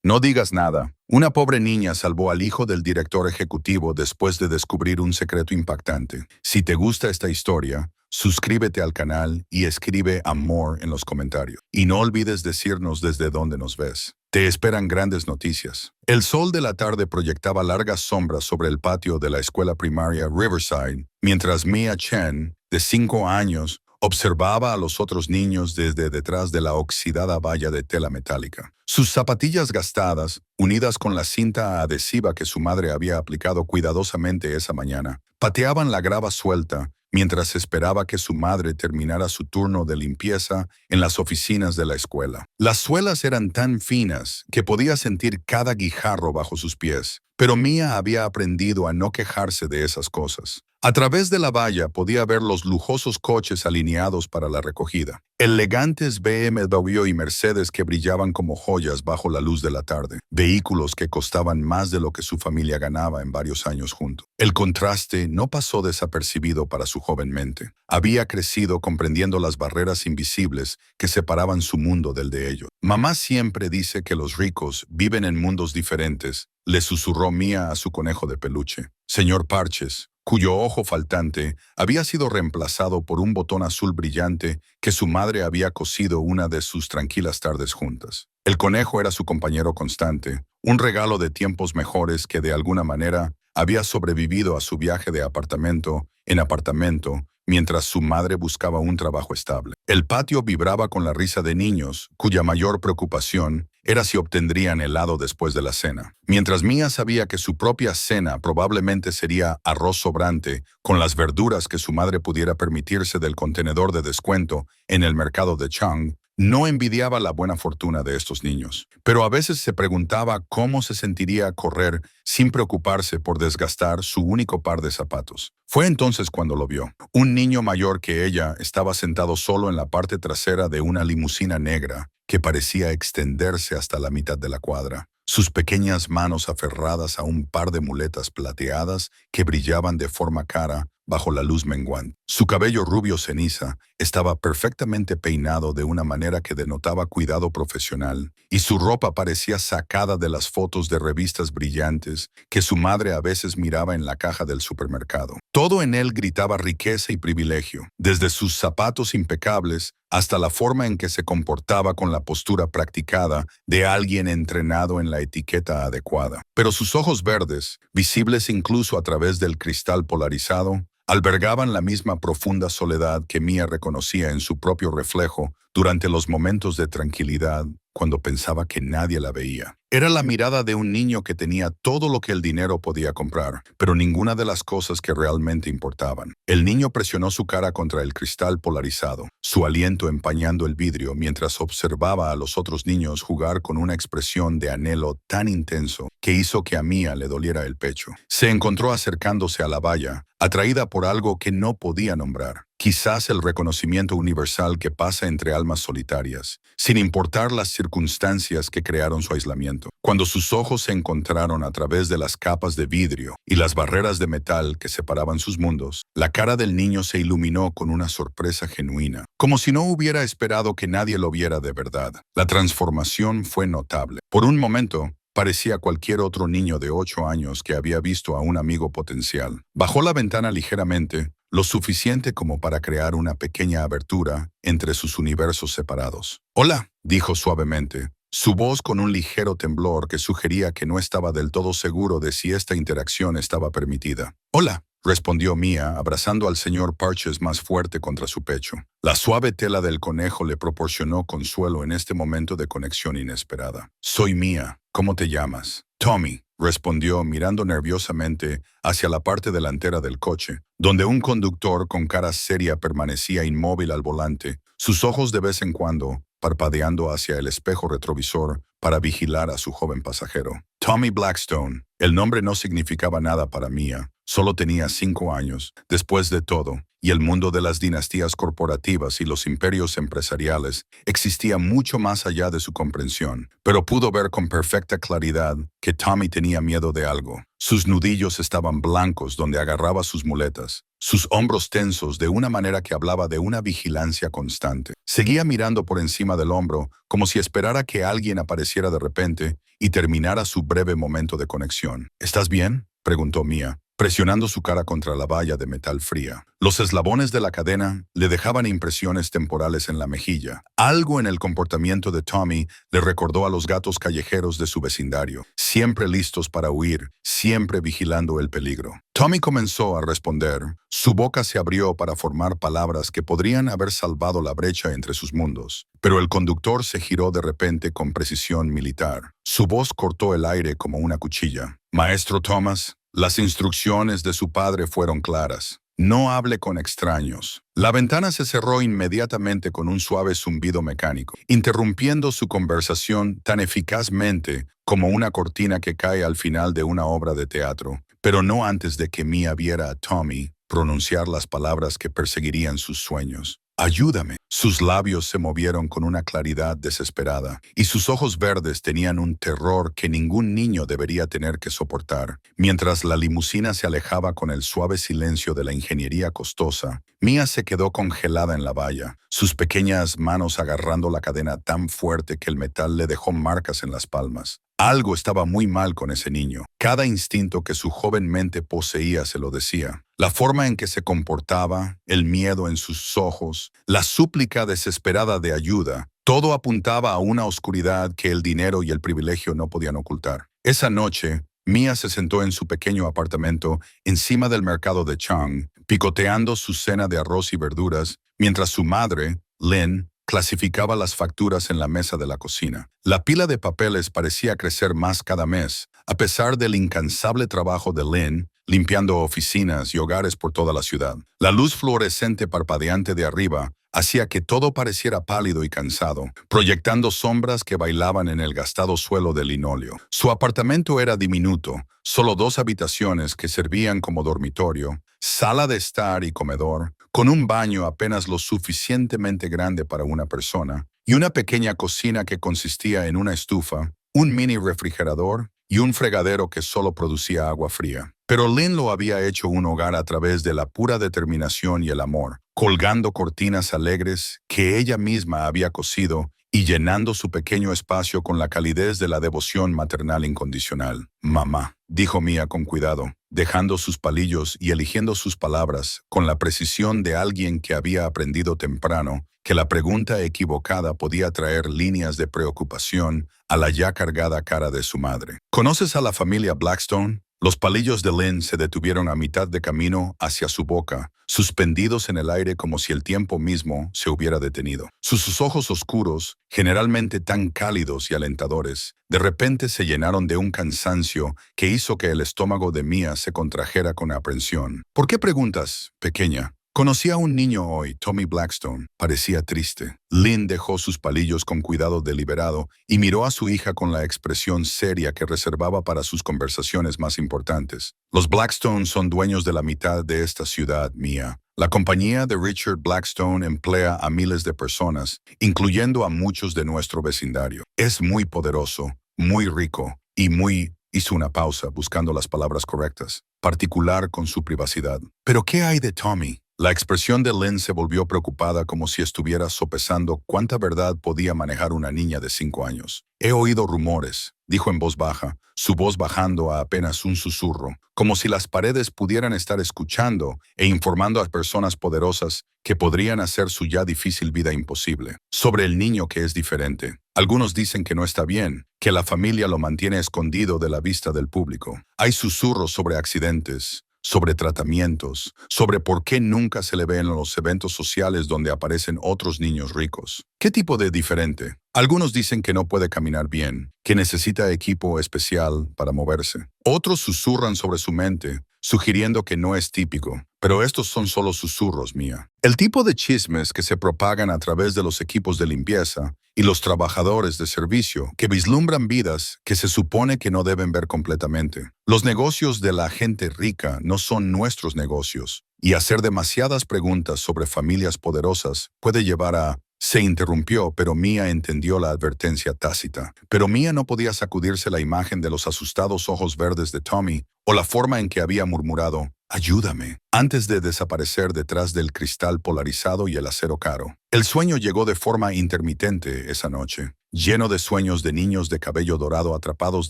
No digas nada. Una pobre niña salvó al hijo del director ejecutivo después de descubrir un secreto impactante. Si te gusta esta historia, suscríbete al canal y escribe amor en los comentarios. Y no olvides decirnos desde dónde nos ves. Te esperan grandes noticias. El sol de la tarde proyectaba largas sombras sobre el patio de la escuela primaria Riverside, mientras Mia Chen, de 5 años, observaba a los otros niños desde detrás de la oxidada valla de tela metálica. Sus zapatillas gastadas, unidas con la cinta adhesiva que su madre había aplicado cuidadosamente esa mañana, pateaban la grava suelta mientras esperaba que su madre terminara su turno de limpieza en las oficinas de la escuela. Las suelas eran tan finas que podía sentir cada guijarro bajo sus pies, pero Mia había aprendido a no quejarse de esas cosas. A través de la valla podía ver los lujosos coches alineados para la recogida, elegantes BMW y Mercedes que brillaban como joyas bajo la luz de la tarde, vehículos que costaban más de lo que su familia ganaba en varios años juntos. El contraste no pasó desapercibido para su joven mente. Había crecido comprendiendo las barreras invisibles que separaban su mundo del de ellos. Mamá siempre dice que los ricos viven en mundos diferentes, le susurró Mia a su conejo de peluche. Señor Parches, cuyo ojo faltante había sido reemplazado por un botón azul brillante que su madre había cosido una de sus tranquilas tardes juntas. El conejo era su compañero constante, un regalo de tiempos mejores que de alguna manera había sobrevivido a su viaje de apartamento en apartamento mientras su madre buscaba un trabajo estable. El patio vibraba con la risa de niños, cuya mayor preocupación era si obtendrían helado después de la cena. Mientras Mia sabía que su propia cena probablemente sería arroz sobrante con las verduras que su madre pudiera permitirse del contenedor de descuento en el mercado de Chang, no envidiaba la buena fortuna de estos niños, pero a veces se preguntaba cómo se sentiría correr sin preocuparse por desgastar su único par de zapatos. Fue entonces cuando lo vio. Un niño mayor que ella estaba sentado solo en la parte trasera de una limusina negra que parecía extenderse hasta la mitad de la cuadra, sus pequeñas manos aferradas a un par de muletas plateadas que brillaban de forma cara bajo la luz menguante. Su cabello rubio ceniza estaba perfectamente peinado de una manera que denotaba cuidado profesional, y su ropa parecía sacada de las fotos de revistas brillantes que su madre a veces miraba en la caja del supermercado. Todo en él gritaba riqueza y privilegio, desde sus zapatos impecables hasta la forma en que se comportaba con la postura practicada de alguien entrenado en la etiqueta adecuada. Pero sus ojos verdes, visibles incluso a través del cristal polarizado, albergaban la misma profunda soledad que Mia reconocía en su propio reflejo durante los momentos de tranquilidad cuando pensaba que nadie la veía. Era la mirada de un niño que tenía todo lo que el dinero podía comprar, pero ninguna de las cosas que realmente importaban. El niño presionó su cara contra el cristal polarizado, su aliento empañando el vidrio mientras observaba a los otros niños jugar con una expresión de anhelo tan intenso que hizo que a Mia le doliera el pecho. Se encontró acercándose a la valla, atraída por algo que no podía nombrar. Quizás el reconocimiento universal que pasa entre almas solitarias, sin importar las circunstancias que crearon su aislamiento. Cuando sus ojos se encontraron a través de las capas de vidrio y las barreras de metal que separaban sus mundos, la cara del niño se iluminó con una sorpresa genuina, como si no hubiera esperado que nadie lo viera de verdad. La transformación fue notable. Por un momento, parecía cualquier otro niño de 8 años que había visto a un amigo potencial. Bajó la ventana ligeramente, lo suficiente como para crear una pequeña abertura entre sus universos separados. «Hola», dijo suavemente, su voz con un ligero temblor que sugería que no estaba del todo seguro de si esta interacción estaba permitida. «Hola», respondió Mia, abrazando al señor Parches más fuerte contra su pecho. La suave tela del conejo le proporcionó consuelo en este momento de conexión inesperada. «Soy Mia. ¿Cómo te llamas?» «Tommy», respondió mirando nerviosamente hacia la parte delantera del coche, donde un conductor con cara seria permanecía inmóvil al volante, sus ojos de vez en cuando parpadeando hacia el espejo retrovisor para vigilar a su joven pasajero. Tommy Blackstone. El nombre no significaba nada para Mia. Solo tenía 5 años. Después de todo, y el mundo de las dinastías corporativas y los imperios empresariales existía mucho más allá de su comprensión, pero pudo ver con perfecta claridad que Tommy tenía miedo de algo. Sus nudillos estaban blancos donde agarraba sus muletas, sus hombros tensos de una manera que hablaba de una vigilancia constante. Seguía mirando por encima del hombro como si esperara que alguien apareciera de repente y terminara su breve momento de conexión. ¿Estás bien?, preguntó Mia, presionando su cara contra la valla de metal fría. Los eslabones de la cadena le dejaban impresiones temporales en la mejilla. Algo en el comportamiento de Tommy le recordó a los gatos callejeros de su vecindario, siempre listos para huir, siempre vigilando el peligro. Tommy comenzó a responder. Su boca se abrió para formar palabras que podrían haber salvado la brecha entre sus mundos. Pero el conductor se giró de repente con precisión militar. Su voz cortó el aire como una cuchilla. «Maestro Thomas, las instrucciones de su padre fueron claras. No hable con extraños». La ventana se cerró inmediatamente con un suave zumbido mecánico, interrumpiendo su conversación tan eficazmente como una cortina que cae al final de una obra de teatro, pero no antes de que Mia viera a Tommy pronunciar las palabras que perseguirían sus sueños. «Ayúdame». Sus labios se movieron con una claridad desesperada, y sus ojos verdes tenían un terror que ningún niño debería tener que soportar. Mientras la limusina se alejaba con el suave silencio de la ingeniería costosa, Mia se quedó congelada en la valla, sus pequeñas manos agarrando la cadena tan fuerte que el metal le dejó marcas en las palmas. Algo estaba muy mal con ese niño. Cada instinto que su joven mente poseía se lo decía. La forma en que se comportaba, el miedo en sus ojos, la súplica desesperada de ayuda, todo apuntaba a una oscuridad que el dinero y el privilegio no podían ocultar. Esa noche, Mia se sentó en su pequeño apartamento encima del mercado de Chang, picoteando su cena de arroz y verduras, mientras su madre, Lynn, clasificaba las facturas en la mesa de la cocina. La pila de papeles parecía crecer más cada mes, a pesar del incansable trabajo de Lynn, limpiando oficinas y hogares por toda la ciudad. La luz fluorescente parpadeante de arriba hacía que todo pareciera pálido y cansado, proyectando sombras que bailaban en el gastado suelo de linóleo. Su apartamento era diminuto, solo 2 habitaciones que servían como dormitorio, sala de estar y comedor, con un baño apenas lo suficientemente grande para una persona, y una pequeña cocina que consistía en una estufa, un mini refrigerador y un fregadero que solo producía agua fría. Pero Lynn lo había hecho un hogar a través de la pura determinación y el amor, colgando cortinas alegres que ella misma había cosido y llenando su pequeño espacio con la calidez de la devoción maternal incondicional. «Mamá», dijo Mia con cuidado, dejando sus palillos y eligiendo sus palabras con la precisión de alguien que había aprendido temprano que la pregunta equivocada podía traer líneas de preocupación a la ya cargada cara de su madre. «¿Conoces a la familia Blackstone?». Los palillos de Lynn se detuvieron a mitad de camino hacia su boca, suspendidos en el aire como si el tiempo mismo se hubiera detenido. Sus ojos oscuros, generalmente tan cálidos y alentadores, de repente se llenaron de un cansancio que hizo que el estómago de Mia se contrajera con aprensión. «¿Por qué preguntas, pequeña?». «Conocí a un niño hoy, Tommy Blackstone. Parecía triste». Lynn dejó sus palillos con cuidado deliberado y miró a su hija con la expresión seria que reservaba para sus conversaciones más importantes. «Los Blackstone son dueños de la mitad de esta ciudad, Mia. La compañía de Richard Blackstone emplea a miles de personas, incluyendo a muchos de nuestro vecindario. Es muy poderoso, muy rico y muy...». Hizo una pausa buscando las palabras correctas. «Particular con su privacidad». «¿Pero qué hay de Tommy?». La expresión de Lynn se volvió preocupada como si estuviera sopesando cuánta verdad podía manejar una niña de 5 años. «He oído rumores», dijo en voz baja, su voz bajando a apenas un susurro, como si las paredes pudieran estar escuchando e informando a personas poderosas que podrían hacer su ya difícil vida imposible. «Sobre el niño que es diferente. Algunos dicen que no está bien, que la familia lo mantiene escondido de la vista del público. Hay susurros sobre accidentes, sobre tratamientos, sobre por qué nunca se le ve en los eventos sociales donde aparecen otros niños ricos. ¿Qué tipo de diferente? Algunos dicen que no puede caminar bien, que necesita equipo especial para moverse. Otros susurran sobre su mente, sugiriendo que no es típico. Pero estos son solo susurros, Mia. El tipo de chismes que se propagan a través de los equipos de limpieza y los trabajadores de servicio que vislumbran vidas que se supone que no deben ver completamente. Los negocios de la gente rica no son nuestros negocios, y hacer demasiadas preguntas sobre familias poderosas puede llevar a... Se interrumpió, pero Mia entendió la advertencia tácita. Pero Mia no podía sacudirse la imagen de los asustados ojos verdes de Tommy o la forma en que había murmurado, «Ayúdame», antes de desaparecer detrás del cristal polarizado y el acero caro. El sueño llegó de forma intermitente esa noche, lleno de sueños de niños de cabello dorado atrapados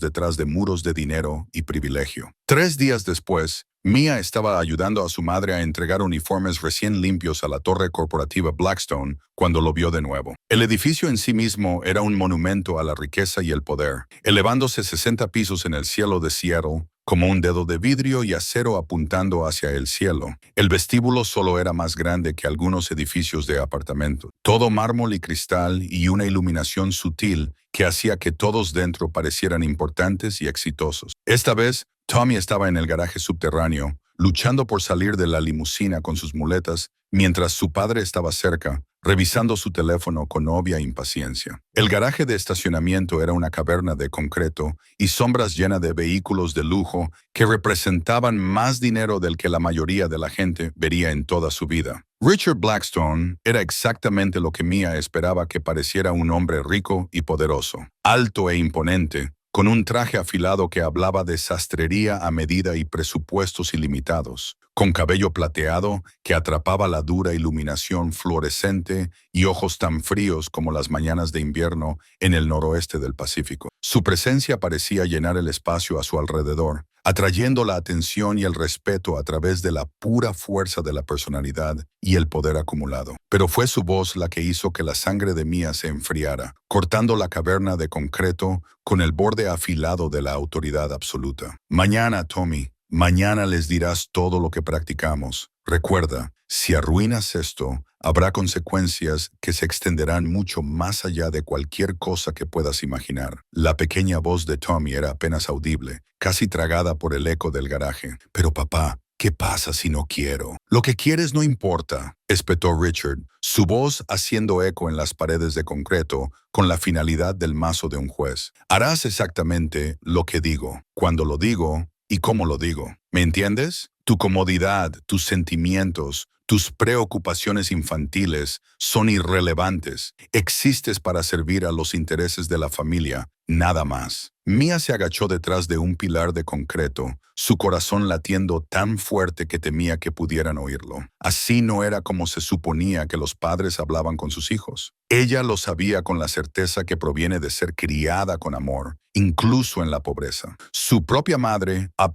detrás de muros de dinero y privilegio. 3 días después, Mia estaba ayudando a su madre a entregar uniformes recién limpios a la torre corporativa Blackstone cuando lo vio de nuevo. El edificio en sí mismo era un monumento a la riqueza y el poder, elevándose 60 pisos en el cielo de Seattle, como un dedo de vidrio y acero apuntando hacia el cielo. El vestíbulo solo era más grande que algunos edificios de apartamentos. Todo mármol y cristal y una iluminación sutil que hacía que todos dentro parecieran importantes y exitosos. Esta vez, Tommy estaba en el garaje subterráneo, luchando por salir de la limusina con sus muletas, mientras su padre estaba cerca, revisando su teléfono con obvia impaciencia. El garaje de estacionamiento era una caverna de concreto y sombras llenas de vehículos de lujo que representaban más dinero del que la mayoría de la gente vería en toda su vida. Richard Blackstone era exactamente lo que Mia esperaba que pareciera un hombre rico y poderoso, alto e imponente, con un traje afilado que hablaba de sastrería a medida y presupuestos ilimitados, con cabello plateado que atrapaba la dura iluminación fluorescente y ojos tan fríos como las mañanas de invierno en el noroeste del Pacífico. Su presencia parecía llenar el espacio a su alrededor, atrayendo la atención y el respeto a través de la pura fuerza de la personalidad y el poder acumulado. Pero fue su voz la que hizo que la sangre de Mia se enfriara, cortando la caverna de concreto con el borde afilado de la autoridad absoluta. Mañana, Tommy, mañana les dirás todo lo que practicamos. Recuerda, si arruinas esto, habrá consecuencias que se extenderán mucho más allá de cualquier cosa que puedas imaginar. La pequeña voz de Tommy era apenas audible, casi tragada por el eco del garaje. Pero papá, ¿qué pasa si no quiero? Lo que quieres no importa, espetó Richard, su voz haciendo eco en las paredes de concreto con la finalidad del mazo de un juez. Harás exactamente lo que digo, cuando lo digo y cómo lo digo. ¿Me entiendes? Tu comodidad, tus sentimientos, tus preocupaciones infantiles son irrelevantes. Existes para servir a los intereses de la familia, nada más. Mia se agachó detrás de un pilar de concreto, su corazón latiendo tan fuerte que temía que pudieran oírlo. Así no era como se suponía que los padres hablaban con sus hijos. Ella lo sabía con la certeza que proviene de ser criada con amor, incluso en la pobreza. Su propia madre, a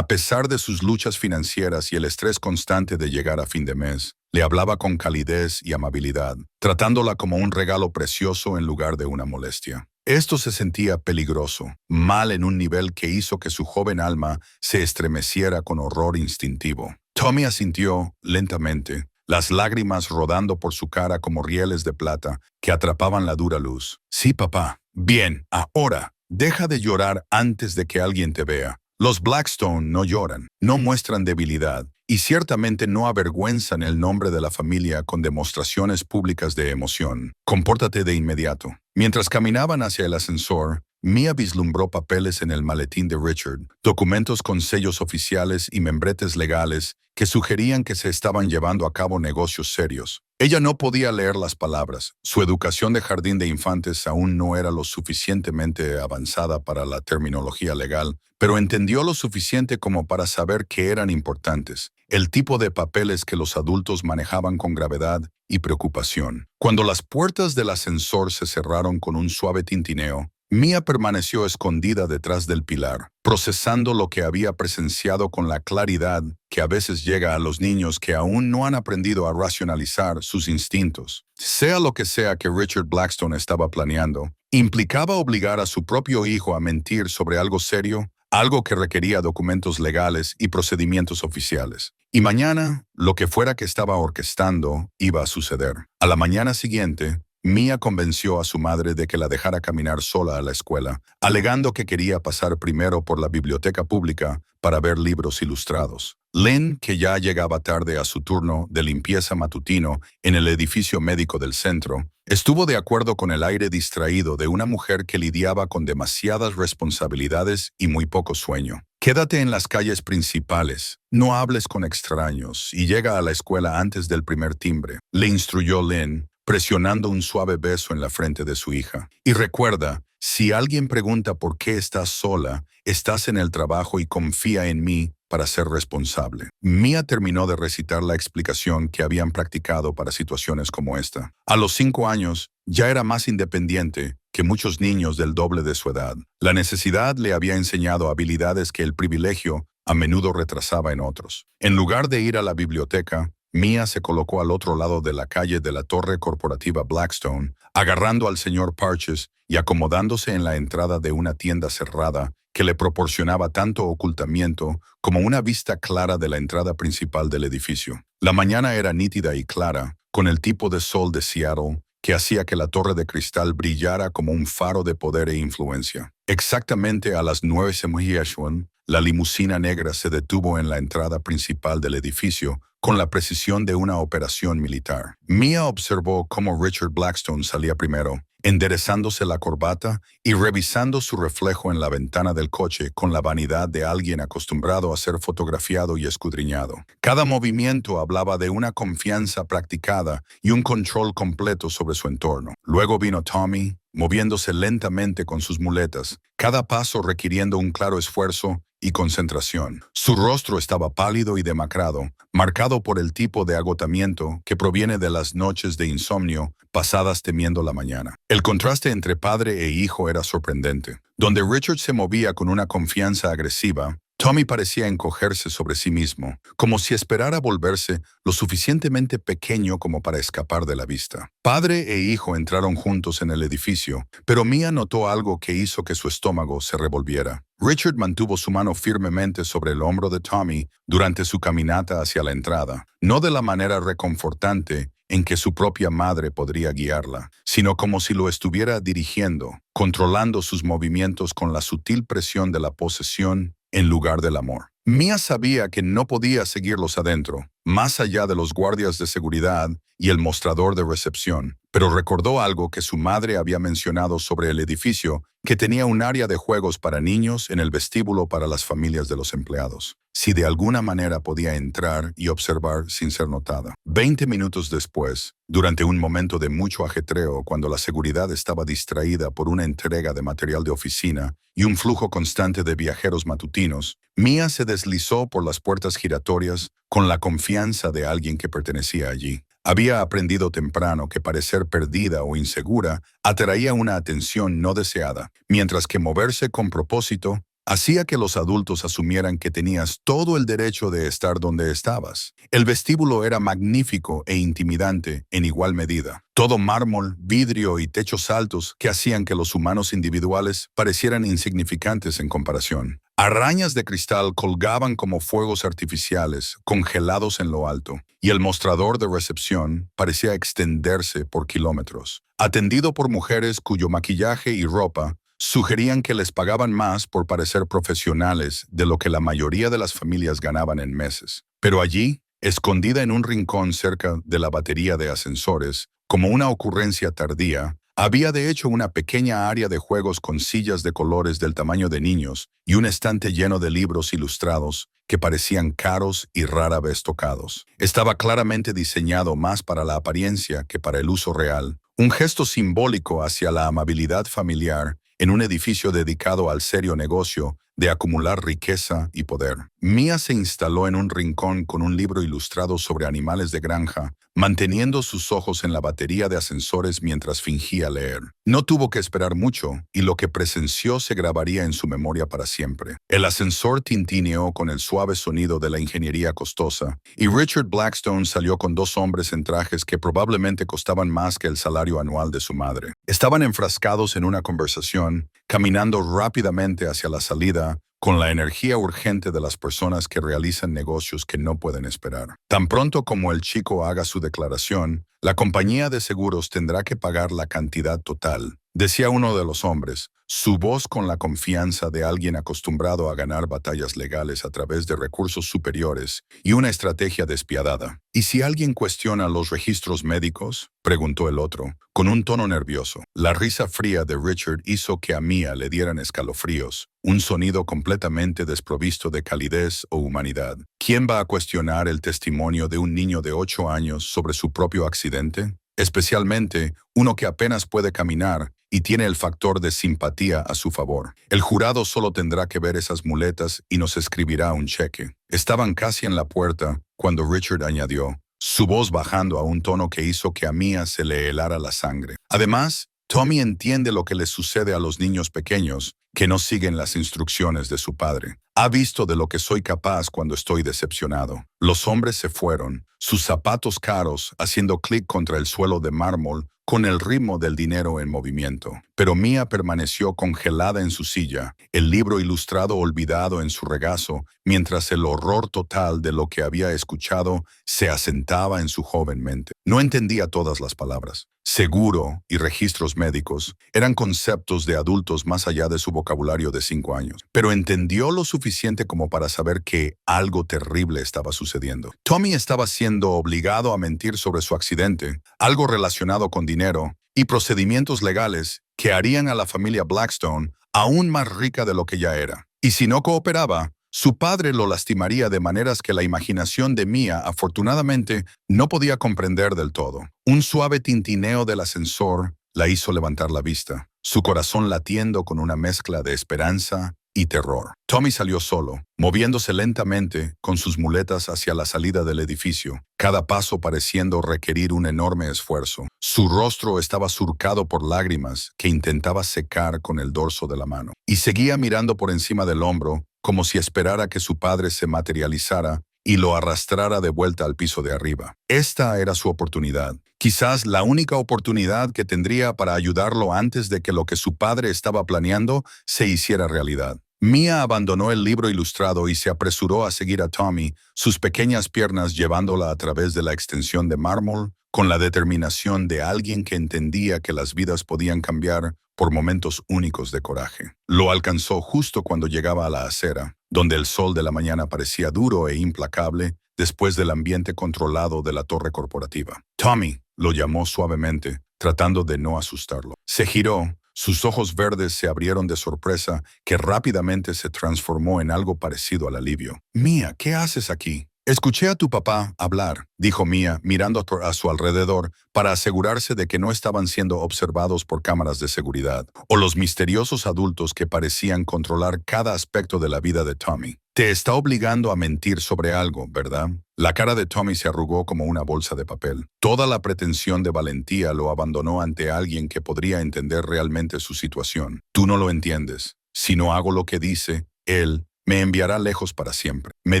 pesar de sus luchas financieras y el estrés constante de llegar a fin de mes, le hablaba con calidez y amabilidad, tratándola como un regalo precioso en lugar de una molestia. Esto se sentía peligroso, mal en un nivel que hizo que su joven alma se estremeciera con horror instintivo. Tommy asintió lentamente, las lágrimas rodando por su cara como rieles de plata que atrapaban la dura luz. Sí, papá. Bien, ahora, deja de llorar antes de que alguien te vea. Los Blackstone no lloran, no muestran debilidad y ciertamente no avergüenzan el nombre de la familia con demostraciones públicas de emoción. Compórtate de inmediato. Mientras caminaban hacia el ascensor, Mia vislumbró papeles en el maletín de Richard, documentos con sellos oficiales y membretes legales que sugerían que se estaban llevando a cabo negocios serios. Ella no podía leer las palabras. Su educación de jardín de infantes aún no era lo suficientemente avanzada para la terminología legal, pero entendió lo suficiente como para saber que eran importantes, el tipo de papeles que los adultos manejaban con gravedad y preocupación. Cuando las puertas del ascensor se cerraron con un suave tintineo, Mia permaneció escondida detrás del pilar, procesando lo que había presenciado con la claridad que a veces llega a los niños que aún no han aprendido a racionalizar sus instintos. Sea lo que sea que Richard Blackstone estaba planeando, implicaba obligar a su propio hijo a mentir sobre algo serio, algo que requería documentos legales y procedimientos oficiales. Y mañana, lo que fuera que estaba orquestando iba a suceder. A la mañana siguiente, Mia convenció a su madre de que la dejara caminar sola a la escuela, alegando que quería pasar primero por la biblioteca pública para ver libros ilustrados. Lynn, que ya llegaba tarde a su turno de limpieza matutino en el edificio médico del centro, estuvo de acuerdo con el aire distraído de una mujer que lidiaba con demasiadas responsabilidades y muy poco sueño. Quédate en las calles principales, no hables con extraños y llega a la escuela antes del primer timbre, le instruyó Lynn, presionando un suave beso en la frente de su hija. Y recuerda, si alguien pregunta por qué estás sola, estás en el trabajo y confía en mí para ser responsable. Mia terminó de recitar la explicación que habían practicado para situaciones como esta. A los 5 años, ya era más independiente que muchos niños del doble de su edad. La necesidad le había enseñado habilidades que el privilegio a menudo retrasaba en otros. En lugar de ir a la biblioteca, Mia se colocó al otro lado de la calle de la torre corporativa Blackstone, agarrando al señor Parches y acomodándose en la entrada de una tienda cerrada que le proporcionaba tanto ocultamiento como una vista clara de la entrada principal del edificio. La mañana era nítida y clara, con el tipo de sol de Seattle que hacía que la torre de cristal brillara como un faro de poder e influencia. Exactamente a las 9:00, la limusina negra se detuvo en la entrada principal del edificio con la precisión de una operación militar. Mia observó cómo Richard Blackstone salía primero, enderezándose la corbata y revisando su reflejo en la ventana del coche con la vanidad de alguien acostumbrado a ser fotografiado y escudriñado. Cada movimiento hablaba de una confianza practicada y un control completo sobre su entorno. Luego vino Tommy, moviéndose lentamente con sus muletas, cada paso requiriendo un claro esfuerzo y concentración. Su rostro estaba pálido y demacrado, marcado por el tipo de agotamiento que proviene de las noches de insomnio pasadas temiendo la mañana. El contraste entre padre e hijo era sorprendente. Donde Richard se movía con una confianza agresiva, Tommy parecía encogerse sobre sí mismo, como si esperara volverse lo suficientemente pequeño como para escapar de la vista. Padre e hijo entraron juntos en el edificio, pero Mia notó algo que hizo que su estómago se revolviera. Richard mantuvo su mano firmemente sobre el hombro de Tommy durante su caminata hacia la entrada, no de la manera reconfortante en que su propia madre podría guiarla, sino como si lo estuviera dirigiendo, controlando sus movimientos con la sutil presión de la posesión en lugar del amor. Mia sabía que no podía seguirlos adentro, más allá de los guardias de seguridad y el mostrador de recepción, pero recordó algo que su madre había mencionado sobre el edificio, que tenía un área de juegos para niños en el vestíbulo para las familias de los empleados. Si de alguna manera podía entrar y observar sin ser notada. 20 minutos después, durante un momento de mucho ajetreo cuando la seguridad estaba distraída por una entrega de material de oficina y un flujo constante de viajeros matutinos, Mia se deslizó por las puertas giratorias con la confianza de alguien que pertenecía allí. Había aprendido temprano que parecer perdida o insegura atraía una atención no deseada, mientras que moverse con propósito hacía que los adultos asumieran que tenías todo el derecho de estar donde estabas. El vestíbulo era magnífico e intimidante en igual medida. Todo mármol, vidrio y techos altos que hacían que los humanos individuales parecieran insignificantes en comparación. Arañas de cristal colgaban como fuegos artificiales, congelados en lo alto, y el mostrador de recepción parecía extenderse por kilómetros. Atendido por mujeres cuyo maquillaje y ropa sugerían que les pagaban más por parecer profesionales de lo que la mayoría de las familias ganaban en meses. Pero allí, escondida en un rincón cerca de la batería de ascensores, como una ocurrencia tardía, había de hecho una pequeña área de juegos con sillas de colores del tamaño de niños y un estante lleno de libros ilustrados que parecían caros y rara vez tocados. Estaba claramente diseñado más para la apariencia que para el uso real, un gesto simbólico hacia la amabilidad familiar en un edificio dedicado al serio negocio de acumular riqueza y poder. Mia se instaló en un rincón con un libro ilustrado sobre animales de granja, manteniendo sus ojos en la batería de ascensores mientras fingía leer. No tuvo que esperar mucho, y lo que presenció se grabaría en su memoria para siempre. El ascensor tintineó con el suave sonido de la ingeniería costosa, y Richard Blackstone salió con 2 hombres en trajes que probablemente costaban más que el salario anual de su madre. Estaban enfrascados en una conversación, caminando rápidamente hacia la salida, con la energía urgente de las personas que realizan negocios que no pueden esperar. Tan pronto como el chico haga su declaración, la compañía de seguros tendrá que pagar la cantidad total, decía uno de los hombres, su voz con la confianza de alguien acostumbrado a ganar batallas legales a través de recursos superiores y una estrategia despiadada. ¿Y si alguien cuestiona los registros médicos?, preguntó el otro, con un tono nervioso. La risa fría de Richard hizo que a Mia le dieran escalofríos, un sonido completamente desprovisto de calidez o humanidad. ¿Quién va a cuestionar el testimonio de un niño de 8 años sobre su propio accidente? Especialmente uno que apenas puede caminar y tiene el factor de simpatía a su favor. El jurado solo tendrá que ver esas muletas y nos escribirá un cheque. Estaban casi en la puerta cuando Richard añadió, su voz bajando a un tono que hizo que a Mia se le helara la sangre. Además, Tommy entiende lo que le sucede a los niños pequeños que no siguen las instrucciones de su padre. Ha visto de lo que soy capaz cuando estoy decepcionado. Los hombres se fueron, sus zapatos caros haciendo clic contra el suelo de mármol con el ritmo del dinero en movimiento. Pero Mia permaneció congelada en su silla, el libro ilustrado olvidado en su regazo, mientras el horror total de lo que había escuchado se asentaba en su joven mente. No entendía todas las palabras. Seguro y registros médicos eran conceptos de adultos más allá de su vocabulario de 5 años, pero entendió lo suficiente como para saber que algo terrible estaba sucediendo. Tommy estaba siendo obligado a mentir sobre su accidente, algo relacionado con dinero y procedimientos legales que harían a la familia Blackstone aún más rica de lo que ya era. Y si no cooperaba, su padre lo lastimaría de maneras que la imaginación de Mia, afortunadamente, no podía comprender del todo. Un suave tintineo del ascensor la hizo levantar la vista, su corazón latiendo con una mezcla de esperanza y terror. Tommy salió solo, moviéndose lentamente con sus muletas hacia la salida del edificio, cada paso pareciendo requerir un enorme esfuerzo. Su rostro estaba surcado por lágrimas que intentaba secar con el dorso de la mano, y seguía mirando por encima del hombro como si esperara que su padre se materializara y lo arrastrara de vuelta al piso de arriba. Esta era su oportunidad, quizás la única oportunidad que tendría para ayudarlo antes de que lo que su padre estaba planeando se hiciera realidad. Mia abandonó el libro ilustrado y se apresuró a seguir a Tommy, sus pequeñas piernas llevándola a través de la extensión de mármol, con la determinación de alguien que entendía que las vidas podían cambiar por momentos únicos de coraje. Lo alcanzó justo cuando llegaba a la acera, donde el sol de la mañana parecía duro e implacable después del ambiente controlado de la torre corporativa. Tommy, lo llamó suavemente, tratando de no asustarlo. Se giró, sus ojos verdes se abrieron de sorpresa que rápidamente se transformó en algo parecido al alivio. Mia, ¿qué haces aquí? Escuché a tu papá hablar, dijo Mia, mirando a su alrededor para asegurarse de que no estaban siendo observados por cámaras de seguridad o los misteriosos adultos que parecían controlar cada aspecto de la vida de Tommy. Te está obligando a mentir sobre algo, ¿verdad? La cara de Tommy se arrugó como una bolsa de papel. Toda la pretensión de valentía lo abandonó ante alguien que podría entender realmente su situación. Tú no lo entiendes. Si no hago lo que dice, él me enviará lejos para siempre. Me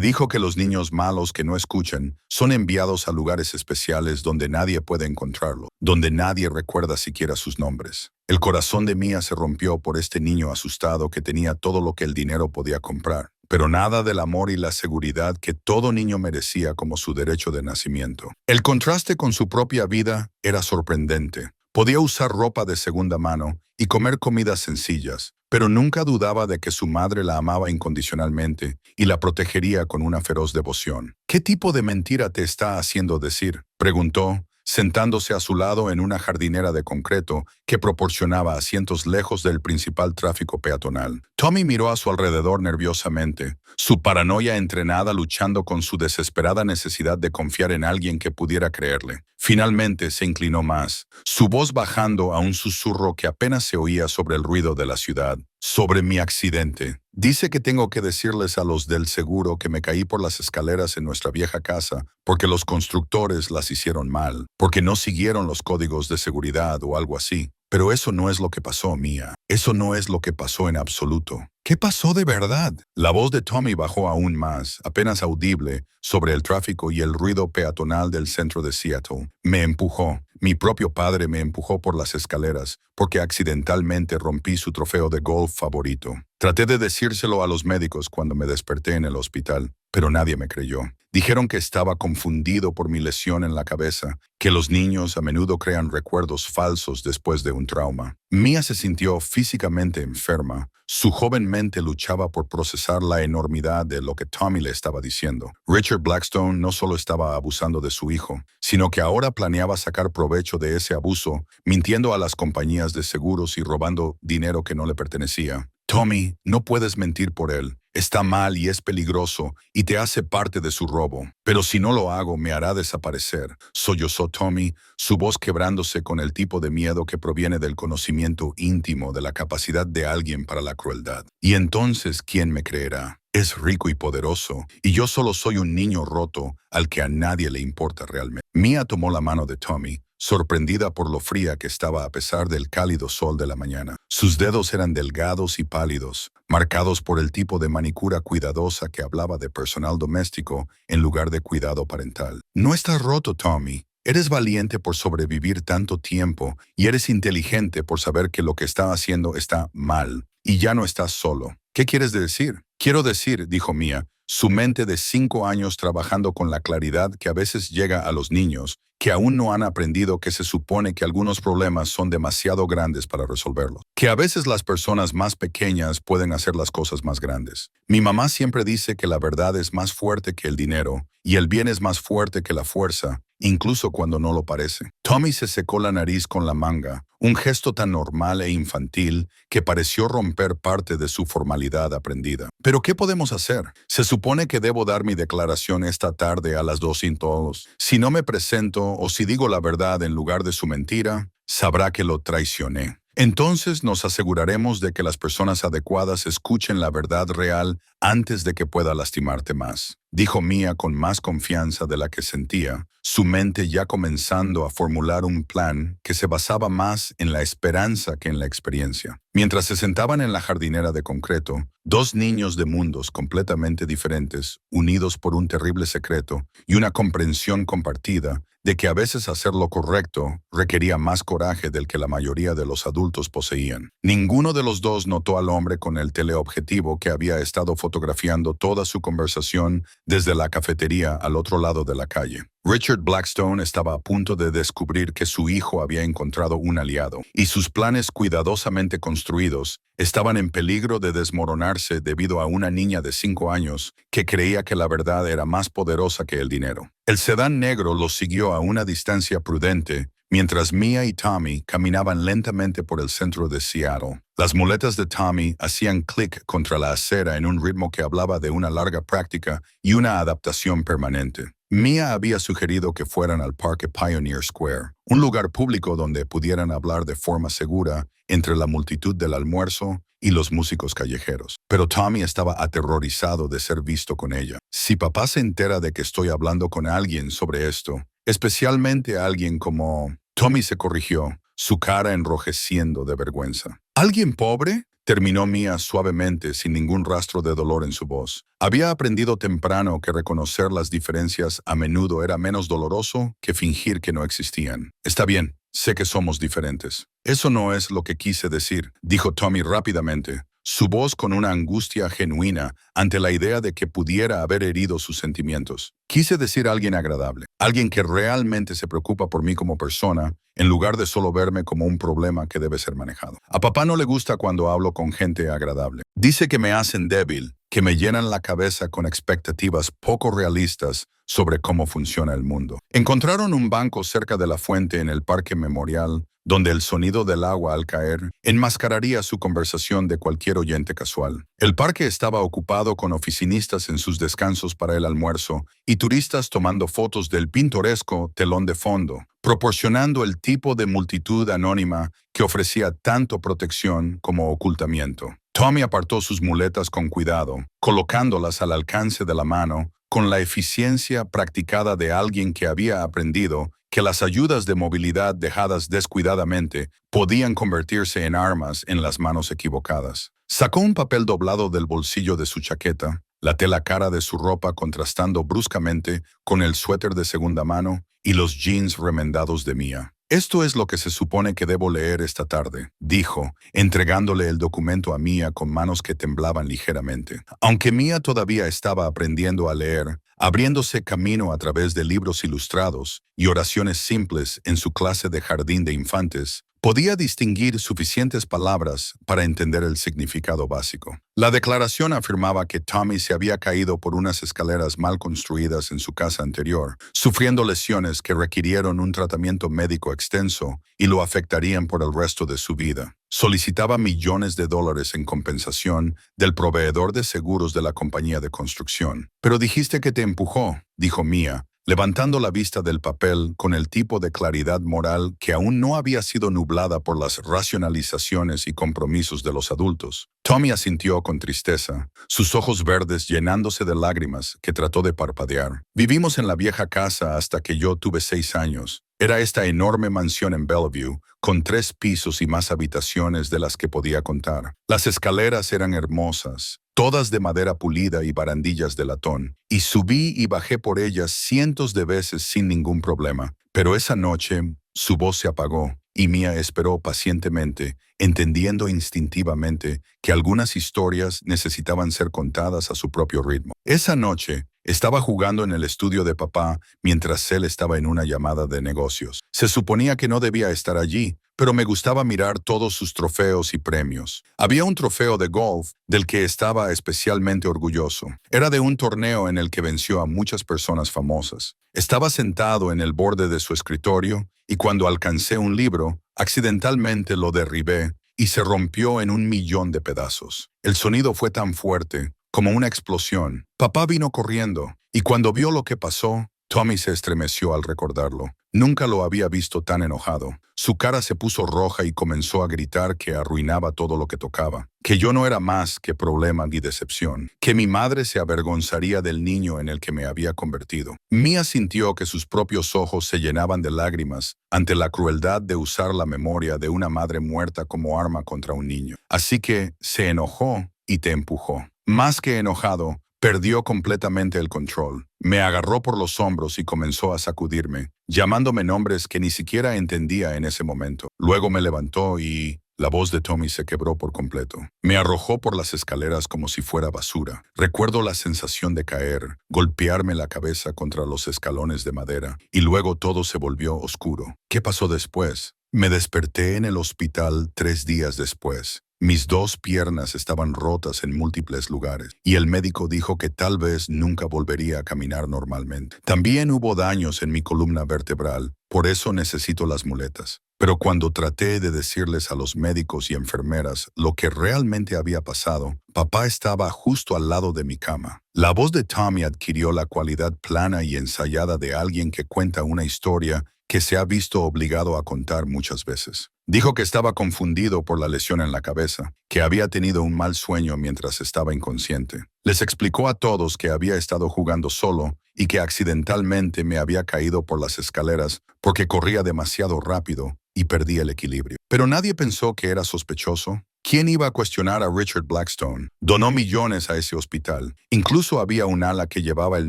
dijo que los niños malos que no escuchan son enviados a lugares especiales donde nadie puede encontrarlo, donde nadie recuerda siquiera sus nombres. El corazón de Mia se rompió por este niño asustado que tenía todo lo que el dinero podía comprar, pero nada del amor y la seguridad que todo niño merecía como su derecho de nacimiento. El contraste con su propia vida era sorprendente. Podía usar ropa de segunda mano y comer comidas sencillas, pero nunca dudaba de que su madre la amaba incondicionalmente y la protegería con una feroz devoción. ¿Qué tipo de mentira te está haciendo decir?, preguntó, sentándose a su lado en una jardinera de concreto que proporcionaba asientos lejos del principal tráfico peatonal. Tommy miró a su alrededor nerviosamente, su paranoia entrenada luchando con su desesperada necesidad de confiar en alguien que pudiera creerle. Finalmente se inclinó más, su voz bajando a un susurro que apenas se oía sobre el ruido de la ciudad. Sobre mi accidente. Dice que tengo que decirles a los del seguro que me caí por las escaleras en nuestra vieja casa porque los constructores las hicieron mal, porque no siguieron los códigos de seguridad o algo así. Pero eso no es lo que pasó, Mia. Eso no es lo que pasó en absoluto. ¿Qué pasó de verdad? La voz de Tommy bajó aún más, apenas audible, sobre el tráfico y el ruido peatonal del centro de Seattle. Me empujó. Mi propio padre me empujó por las escaleras, porque accidentalmente rompí su trofeo de golf favorito. Traté de decírselo a los médicos cuando me desperté en el hospital, pero nadie me creyó. Dijeron que estaba confundido por mi lesión en la cabeza, que los niños a menudo crean recuerdos falsos después de un trauma. Mia se sintió físicamente enferma. Su joven mente luchaba por procesar la enormidad de lo que Tommy le estaba diciendo. Richard Blackstone no solo estaba abusando de su hijo, sino que ahora planeaba sacar provecho de ese abuso, mintiendo a las compañías de seguros y robando dinero que no le pertenecía. Tommy, no puedes mentir por él. Está mal y es peligroso y te hace parte de su robo. Pero si no lo hago, me hará desaparecer. Sollozó Tommy, su voz quebrándose con el tipo de miedo que proviene del conocimiento íntimo de la capacidad de alguien para la crueldad. Y entonces, ¿quién me creerá? Es rico y poderoso, y yo solo soy un niño roto al que a nadie le importa realmente. Mia tomó la mano de Tommy, sorprendida por lo fría que estaba a pesar del cálido sol de la mañana. Sus dedos eran delgados y pálidos, marcados por el tipo de manicura cuidadosa que hablaba de personal doméstico en lugar de cuidado parental. No estás roto, Tommy. Eres valiente por sobrevivir tanto tiempo y eres inteligente por saber que lo que estás haciendo está mal y ya no estás solo. ¿Qué quieres decir? Quiero decir, dijo Mia, su mente de 5 años trabajando con la claridad que a veces llega a los niños, que aún no han aprendido que se supone que algunos problemas son demasiado grandes para resolverlos. Que a veces las personas más pequeñas pueden hacer las cosas más grandes. Mi mamá siempre dice que la verdad es más fuerte que el dinero y el bien es más fuerte que la fuerza, incluso cuando no lo parece. Tommy se secó la nariz con la manga, un gesto tan normal e infantil que pareció romper parte de su formalidad aprendida. ¿Pero qué podemos hacer? Se supone que debo dar mi declaración esta tarde a las 2:00. Si no me presento o si digo la verdad en lugar de su mentira, sabrá que lo traicioné. Entonces nos aseguraremos de que las personas adecuadas escuchen la verdad real antes de que pueda lastimarte más, dijo Mia con más confianza de la que sentía, su mente ya comenzando a formular un plan que se basaba más en la esperanza que en la experiencia. Mientras se sentaban en la jardinera de concreto, 2 niños de mundos completamente diferentes, unidos por un terrible secreto y una comprensión compartida de que a veces hacer lo correcto requería más coraje del que la mayoría de los adultos poseían. Ninguno de los dos notó al hombre con el teleobjetivo que había estado fotografiando toda su conversación desde la cafetería al otro lado de la calle. Richard Blackstone estaba a punto de descubrir que su hijo había encontrado un aliado, y sus planes cuidadosamente construidos estaban en peligro de desmoronarse debido a una niña de 5 años que creía que la verdad era más poderosa que el dinero. El sedán negro los siguió a una distancia prudente, mientras Mia y Tommy caminaban lentamente por el centro de Seattle. Las muletas de Tommy hacían clic contra la acera en un ritmo que hablaba de una larga práctica y una adaptación permanente. Mia había sugerido que fueran al parque Pioneer Square, un lugar público donde pudieran hablar de forma segura entre la multitud del almuerzo y los músicos callejeros. Pero Tommy estaba aterrorizado de ser visto con ella. Si papá se entera de que estoy hablando con alguien sobre esto, especialmente alguien como... Tommy se corrigió, su cara enrojeciendo de vergüenza. ¿Alguien pobre? Terminó Mia suavemente, sin ningún rastro de dolor en su voz. Había aprendido temprano que reconocer las diferencias a menudo era menos doloroso que fingir que no existían. Está bien, sé que somos diferentes. Eso no es lo que quise decir, dijo Tommy rápidamente, su voz con una angustia genuina ante la idea de que pudiera haber herido sus sentimientos. Quise decir alguien agradable, alguien que realmente se preocupa por mí como persona, en lugar de solo verme como un problema que debe ser manejado. A papá no le gusta cuando hablo con gente agradable. Dice que me hacen débil, que me llenan la cabeza con expectativas poco realistas sobre cómo funciona el mundo. Encontraron un banco cerca de la fuente en el Parque Memorial, donde el sonido del agua al caer enmascararía su conversación de cualquier oyente casual. El parque estaba ocupado con oficinistas en sus descansos para el almuerzo y turistas tomando fotos del pintoresco telón de fondo, proporcionando el tipo de multitud anónima que ofrecía tanto protección como ocultamiento. Tommy apartó sus muletas con cuidado, colocándolas al alcance de la mano, con la eficiencia practicada de alguien que había aprendido que las ayudas de movilidad dejadas descuidadamente podían convertirse en armas en las manos equivocadas. Sacó un papel doblado del bolsillo de su chaqueta, laté la cara de su ropa contrastando bruscamente con el suéter de segunda mano y los jeans remendados de Mia. Esto es lo que se supone que debo leer esta tarde, dijo, entregándole el documento a Mia con manos que temblaban ligeramente. Aunque Mia todavía estaba aprendiendo a leer, abriéndose camino a través de libros ilustrados y oraciones simples en su clase de jardín de infantes, podía distinguir suficientes palabras para entender el significado básico. La declaración afirmaba que Tommy se había caído por unas escaleras mal construidas en su casa anterior, sufriendo lesiones que requirieron un tratamiento médico extenso y lo afectarían por el resto de su vida. Solicitaba millones de dólares en compensación del proveedor de seguros de la compañía de construcción. Pero dijiste que te empujó, dijo Mia, levantando la vista del papel con el tipo de claridad moral que aún no había sido nublada por las racionalizaciones y compromisos de los adultos. Tommy asintió con tristeza, sus ojos verdes llenándose de lágrimas que trató de parpadear. Vivimos en la vieja casa hasta que yo tuve 6 años. Era esta enorme mansión en Bellevue, con 3 pisos y más habitaciones de las que podía contar. Las escaleras eran hermosas, todas de madera pulida y barandillas de latón, y subí y bajé por ellas cientos de veces sin ningún problema. Pero esa noche, su voz se apagó, y Mia esperó pacientemente, entendiendo instintivamente que algunas historias necesitaban ser contadas a su propio ritmo. Esa noche, estaba jugando en el estudio de papá mientras él estaba en una llamada de negocios. Se suponía que no debía estar allí, pero me gustaba mirar todos sus trofeos y premios. Había un trofeo de golf del que estaba especialmente orgulloso. Era de un torneo en el que venció a muchas personas famosas. Estaba sentado en el borde de su escritorio y cuando alcancé un libro, accidentalmente lo derribé y se rompió en 1.000.000 de pedazos. El sonido fue tan fuerte como una explosión. Papá vino corriendo, y cuando vio lo que pasó, Tommy se estremeció al recordarlo. Nunca lo había visto tan enojado. Su cara se puso roja y comenzó a gritar que arruinaba todo lo que tocaba, que yo no era más que problema ni decepción, que mi madre se avergonzaría del niño en el que me había convertido. Mia sintió que sus propios ojos se llenaban de lágrimas ante la crueldad de usar la memoria de una madre muerta como arma contra un niño. Así que se enojó y te empujó. Más que enojado, perdió completamente el control. Me agarró por los hombros y comenzó a sacudirme, llamándome nombres que ni siquiera entendía en ese momento. Luego me levantó y la voz de Tommy se quebró por completo. Me arrojó por las escaleras como si fuera basura. Recuerdo la sensación de caer, golpearme la cabeza contra los escalones de madera, y luego todo se volvió oscuro. ¿Qué pasó después? Me desperté en el hospital 3 días después. Mis 2 piernas estaban rotas en múltiples lugares, y el médico dijo que tal vez nunca volvería a caminar normalmente. También hubo daños en mi columna vertebral, por eso necesito las muletas. Pero cuando traté de decirles a los médicos y enfermeras lo que realmente había pasado, papá estaba justo al lado de mi cama. La voz de Tommy adquirió la cualidad plana y ensayada de alguien que cuenta una historia que se ha visto obligado a contar muchas veces. Dijo que estaba confundido por la lesión en la cabeza, que había tenido un mal sueño mientras estaba inconsciente. Les explicó a todos que había estado jugando solo y que accidentalmente me había caído por las escaleras porque corría demasiado rápido y perdí el equilibrio. Pero nadie pensó que era sospechoso. ¿Quién iba a cuestionar a Richard Blackstone? Donó millones a ese hospital. Incluso había un ala que llevaba el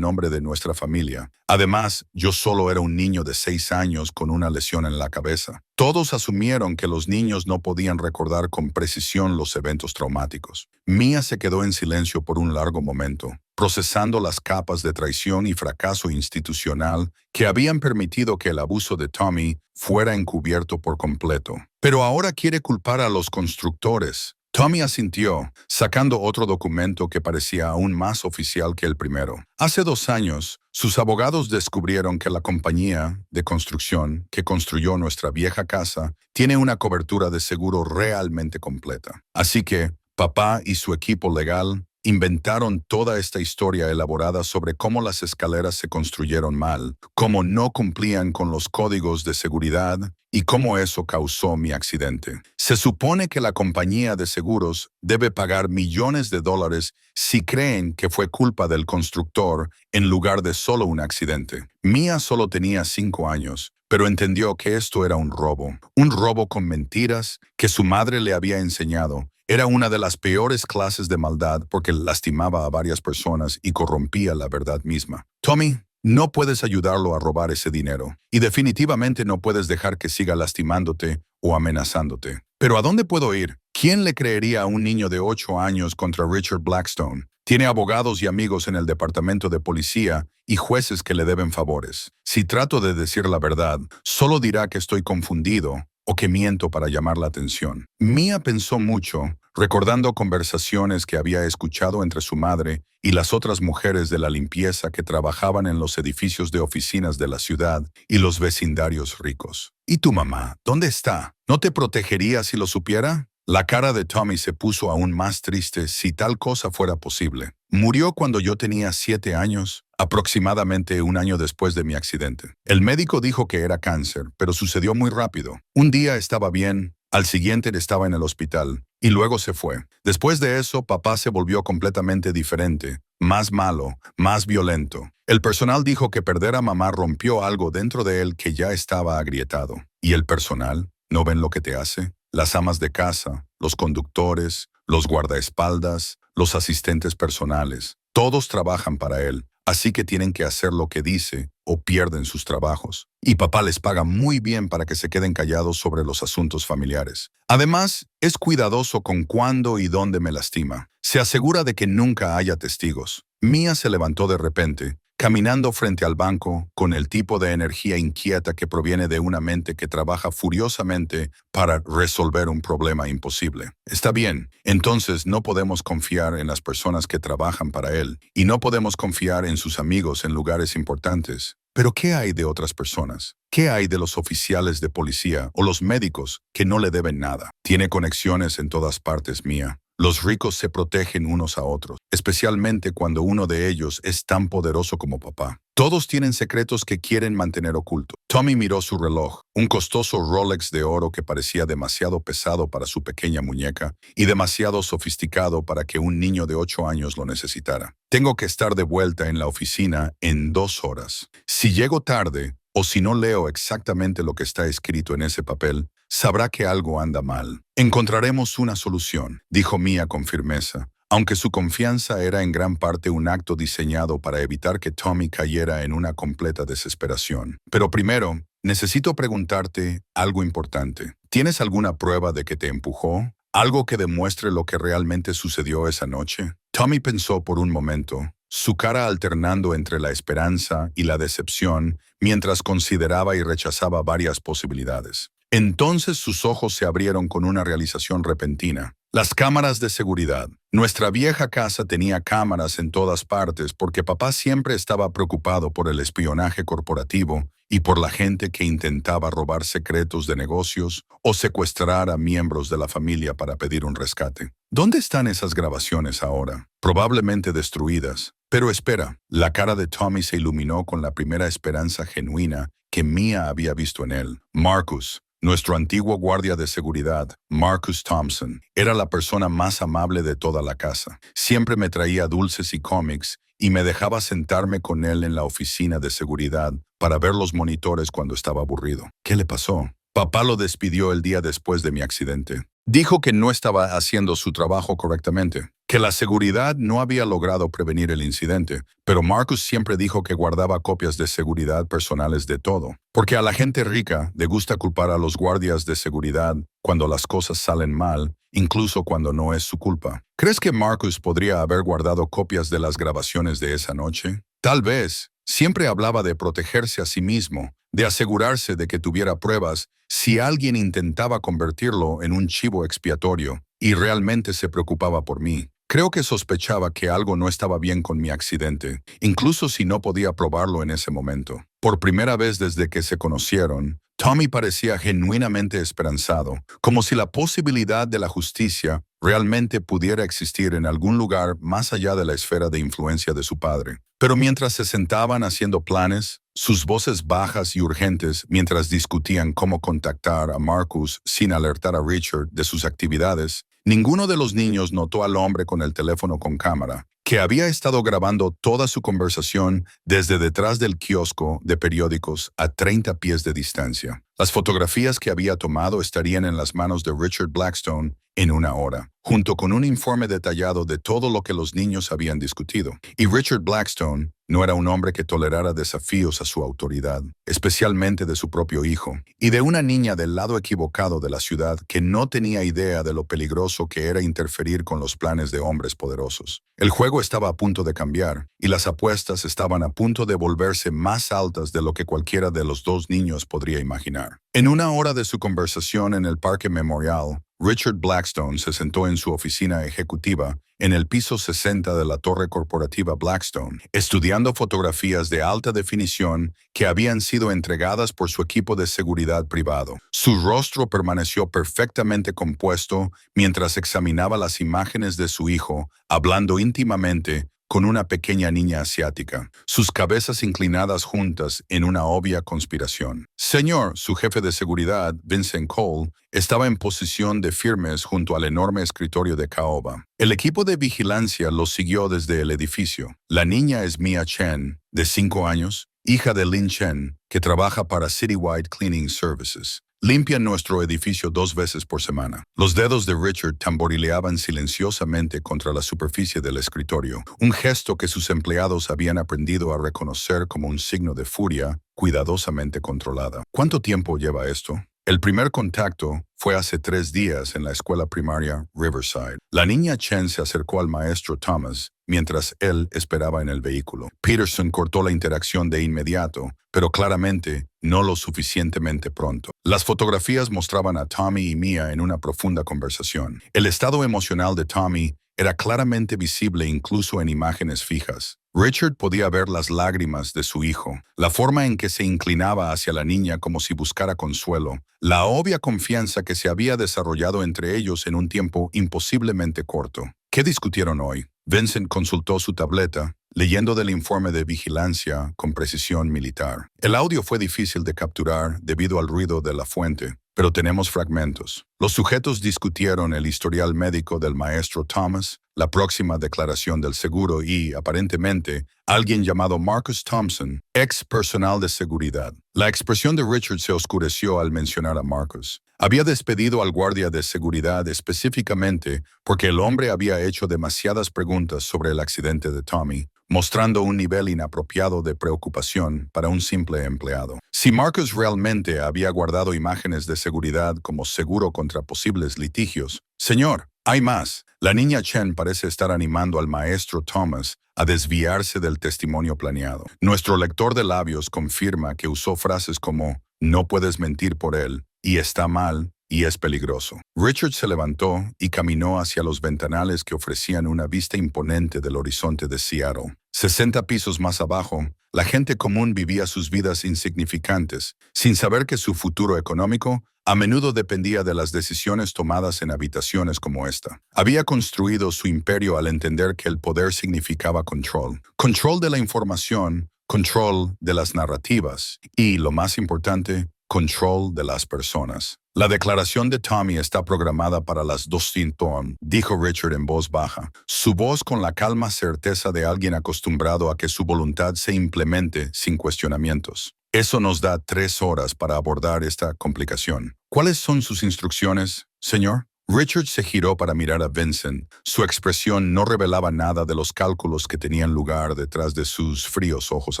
nombre de nuestra familia. Además, yo solo era un niño de 6 años con una lesión en la cabeza. Todos asumieron que los niños no podían recordar con precisión los eventos traumáticos. Mia se quedó en silencio por un largo momento, procesando las capas de traición y fracaso institucional que habían permitido que el abuso de Tommy fuera encubierto por completo. Pero ahora quiere culpar a los constructores. Tommy asintió, sacando otro documento que parecía aún más oficial que el primero. Hace 2 años, sus abogados descubrieron que la compañía de construcción que construyó nuestra vieja casa tiene una cobertura de seguro realmente completa. Así que, papá y su equipo legal inventaron toda esta historia elaborada sobre cómo las escaleras se construyeron mal, cómo no cumplían con los códigos de seguridad y cómo eso causó mi accidente. Se supone que la compañía de seguros debe pagar millones de dólares si creen que fue culpa del constructor en lugar de solo un accidente. Mia solo tenía 5 años, pero entendió que esto era un robo con mentiras que su madre le había enseñado Era una de las peores clases de maldad porque lastimaba a varias personas y corrompía la verdad misma. Tommy, no puedes ayudarlo a robar ese dinero, y definitivamente no puedes dejar que siga lastimándote o amenazándote. ¿Pero a dónde puedo ir? ¿Quién le creería a un niño de 8 años contra Richard Blackstone? Tiene abogados y amigos en el departamento de policía y jueces que le deben favores. Si trato de decir la verdad, solo dirá que estoy confundido o que miento para llamar la atención. Mia pensó mucho, recordando conversaciones que había escuchado entre su madre y las otras mujeres de la limpieza que trabajaban en los edificios de oficinas de la ciudad y los vecindarios ricos. ¿Y tu mamá? ¿Dónde está? ¿No te protegería si lo supiera? La cara de Tommy se puso aún más triste si tal cosa fuera posible. Murió cuando yo tenía 7 años, aproximadamente un año después de mi accidente. El médico dijo que era cáncer, pero sucedió muy rápido. Un día estaba bien, al siguiente estaba en el hospital, y luego se fue. Después de eso, papá se volvió completamente diferente, más malo, más violento. El personal dijo que perder a mamá rompió algo dentro de él que ya estaba agrietado. ¿Y el personal? ¿No ven lo que te hace? Las amas de casa, los conductores, los guardaespaldas, los asistentes personales, todos trabajan para él, así que tienen que hacer lo que dice o pierden sus trabajos. Y papá les paga muy bien para que se queden callados sobre los asuntos familiares. Además, es cuidadoso con cuándo y dónde me lastima. Se asegura de que nunca haya testigos. Mia se levantó de repente, caminando frente al banco con el tipo de energía inquieta que proviene de una mente que trabaja furiosamente para resolver un problema imposible. Está bien, entonces no podemos confiar en las personas que trabajan para él y no podemos confiar en sus amigos en lugares importantes. Pero ¿qué hay de otras personas? ¿Qué hay de los oficiales de policía o los médicos que no le deben nada? Tiene conexiones en todas partes, Mia. Los ricos se protegen unos a otros, especialmente cuando uno de ellos es tan poderoso como papá. Todos tienen secretos que quieren mantener ocultos. Tommy miró su reloj, un costoso Rolex de oro que parecía demasiado pesado para su pequeña muñeca y demasiado sofisticado para que un niño de 8 años lo necesitara. Tengo que estar de vuelta en la oficina en 2 horas. Si llego tarde, o si no leo exactamente lo que está escrito en ese papel, sabrá que algo anda mal. Encontraremos una solución, dijo Mia con firmeza, aunque su confianza era en gran parte un acto diseñado para evitar que Tommy cayera en una completa desesperación. Pero primero, necesito preguntarte algo importante. ¿Tienes alguna prueba de que te empujó? ¿Algo que demuestre lo que realmente sucedió esa noche? Tommy pensó por un momento, su cara alternando entre la esperanza y la decepción mientras consideraba y rechazaba varias posibilidades. Entonces sus ojos se abrieron con una realización repentina. Las cámaras de seguridad. Nuestra vieja casa tenía cámaras en todas partes porque papá siempre estaba preocupado por el espionaje corporativo y por la gente que intentaba robar secretos de negocios o secuestrar a miembros de la familia para pedir un rescate. ¿Dónde están esas grabaciones ahora? Probablemente destruidas. Pero espera, la cara de Tommy se iluminó con la primera esperanza genuina que Mia había visto en él. Marcus, nuestro antiguo guardia de seguridad, Marcus Thompson, era la persona más amable de toda la casa. Siempre me traía dulces y cómics y me dejaba sentarme con él en la oficina de seguridad para ver los monitores cuando estaba aburrido. ¿Qué le pasó? Papá lo despidió el día después de mi accidente. Dijo que no estaba haciendo su trabajo correctamente, que la seguridad no había logrado prevenir el incidente, pero Marcus siempre dijo que guardaba copias de seguridad personales de todo, porque a la gente rica le gusta culpar a los guardias de seguridad cuando las cosas salen mal, incluso cuando no es su culpa. ¿Crees que Marcus podría haber guardado copias de las grabaciones de esa noche? Tal vez. Siempre hablaba de protegerse a sí mismo, de asegurarse de que tuviera pruebas si alguien intentaba convertirlo en un chivo expiatorio, y realmente se preocupaba por mí. Creo que sospechaba que algo no estaba bien con mi accidente, incluso si no podía probarlo en ese momento. Por primera vez desde que se conocieron, Tommy parecía genuinamente esperanzado, como si la posibilidad de la justicia realmente pudiera existir en algún lugar más allá de la esfera de influencia de su padre. Pero mientras se sentaban haciendo planes, sus voces bajas y urgentes mientras discutían cómo contactar a Marcus sin alertar a Richard de sus actividades, ninguno de los niños notó al hombre con el teléfono con cámara, que había estado grabando toda su conversación desde detrás del kiosco de periódicos a 30 pies de distancia. Las fotografías que había tomado estarían en las manos de Richard Blackstone en una hora, junto con un informe detallado de todo lo que los niños habían discutido. Y Richard Blackstone no era un hombre que tolerara desafíos a su autoridad, especialmente de su propio hijo, y de una niña del lado equivocado de la ciudad que no tenía idea de lo peligroso que era interferir con los planes de hombres poderosos. El juego estaba a punto de cambiar, y las apuestas estaban a punto de volverse más altas de lo que cualquiera de los dos niños podría imaginar. En una hora de su conversación en el Parque Memorial, Richard Blackstone se sentó en su oficina ejecutiva en el piso 60 de la torre corporativa Blackstone, estudiando fotografías de alta definición que habían sido entregadas por su equipo de seguridad privado. Su rostro permaneció perfectamente compuesto mientras examinaba las imágenes de su hijo, hablando íntimamente con una pequeña niña asiática, sus cabezas inclinadas juntas en una obvia conspiración. Señor, su jefe de seguridad, Vincent Cole, estaba en posición de firmes junto al enorme escritorio de caoba. El equipo de vigilancia los siguió desde el edificio. La niña es Mia Chen, de 5 años, hija de Lin Chen, que trabaja para Citywide Cleaning Services. Limpian nuestro edificio 2 veces por semana. Los dedos de Richard tamborileaban silenciosamente contra la superficie del escritorio, un gesto que sus empleados habían aprendido a reconocer como un signo de furia cuidadosamente controlada. ¿Cuánto tiempo lleva esto? El primer contacto fue hace 3 días en la escuela primaria Riverside. La niña Chen se acercó al maestro Thomas mientras él esperaba en el vehículo. Peterson cortó la interacción de inmediato, pero claramente no lo suficientemente pronto. Las fotografías mostraban a Tommy y Mia en una profunda conversación. El estado emocional de Tommy era claramente visible incluso en imágenes fijas. Richard podía ver las lágrimas de su hijo, la forma en que se inclinaba hacia la niña como si buscara consuelo, la obvia confianza que se había desarrollado entre ellos en un tiempo imposiblemente corto. ¿Qué discutieron hoy? Vincent consultó su tableta, leyendo del informe de vigilancia con precisión militar. El audio fue difícil de capturar debido al ruido de la fuente, pero tenemos fragmentos. Los sujetos discutieron el historial médico del maestro Thomas, la próxima declaración del seguro y, aparentemente, alguien llamado Marcus Thompson, ex personal de seguridad. La expresión de Richard se oscureció al mencionar a Marcus. Había despedido al guardia de seguridad específicamente porque el hombre había hecho demasiadas preguntas sobre el accidente de Tommy, mostrando un nivel inapropiado de preocupación para un simple empleado. Si Marcus realmente había guardado imágenes de seguridad como seguro contra posibles litigios, señor, hay más. La niña Chen parece estar animando al maestro Thomas a desviarse del testimonio planeado. Nuestro lector de labios confirma que usó frases como «no puedes mentir por él» y «está mal» y «es peligroso». Richard se levantó y caminó hacia los ventanales que ofrecían una vista imponente del horizonte de Seattle. 60 pisos más abajo, la gente común vivía sus vidas insignificantes, sin saber que su futuro económico a menudo dependía de las decisiones tomadas en habitaciones como esta. Había construido su imperio al entender que el poder significaba control. Control de la información, control de las narrativas y, lo más importante, control de las personas. La declaración de Tommy está programada para las 2:00, dijo Richard en voz baja, su voz con la calma certeza de alguien acostumbrado a que su voluntad se implemente sin cuestionamientos. Eso nos da 3 horas para abordar esta complicación. ¿Cuáles son sus instrucciones, señor? Richard se giró para mirar a Vincent. Su expresión no revelaba nada de los cálculos que tenían lugar detrás de sus fríos ojos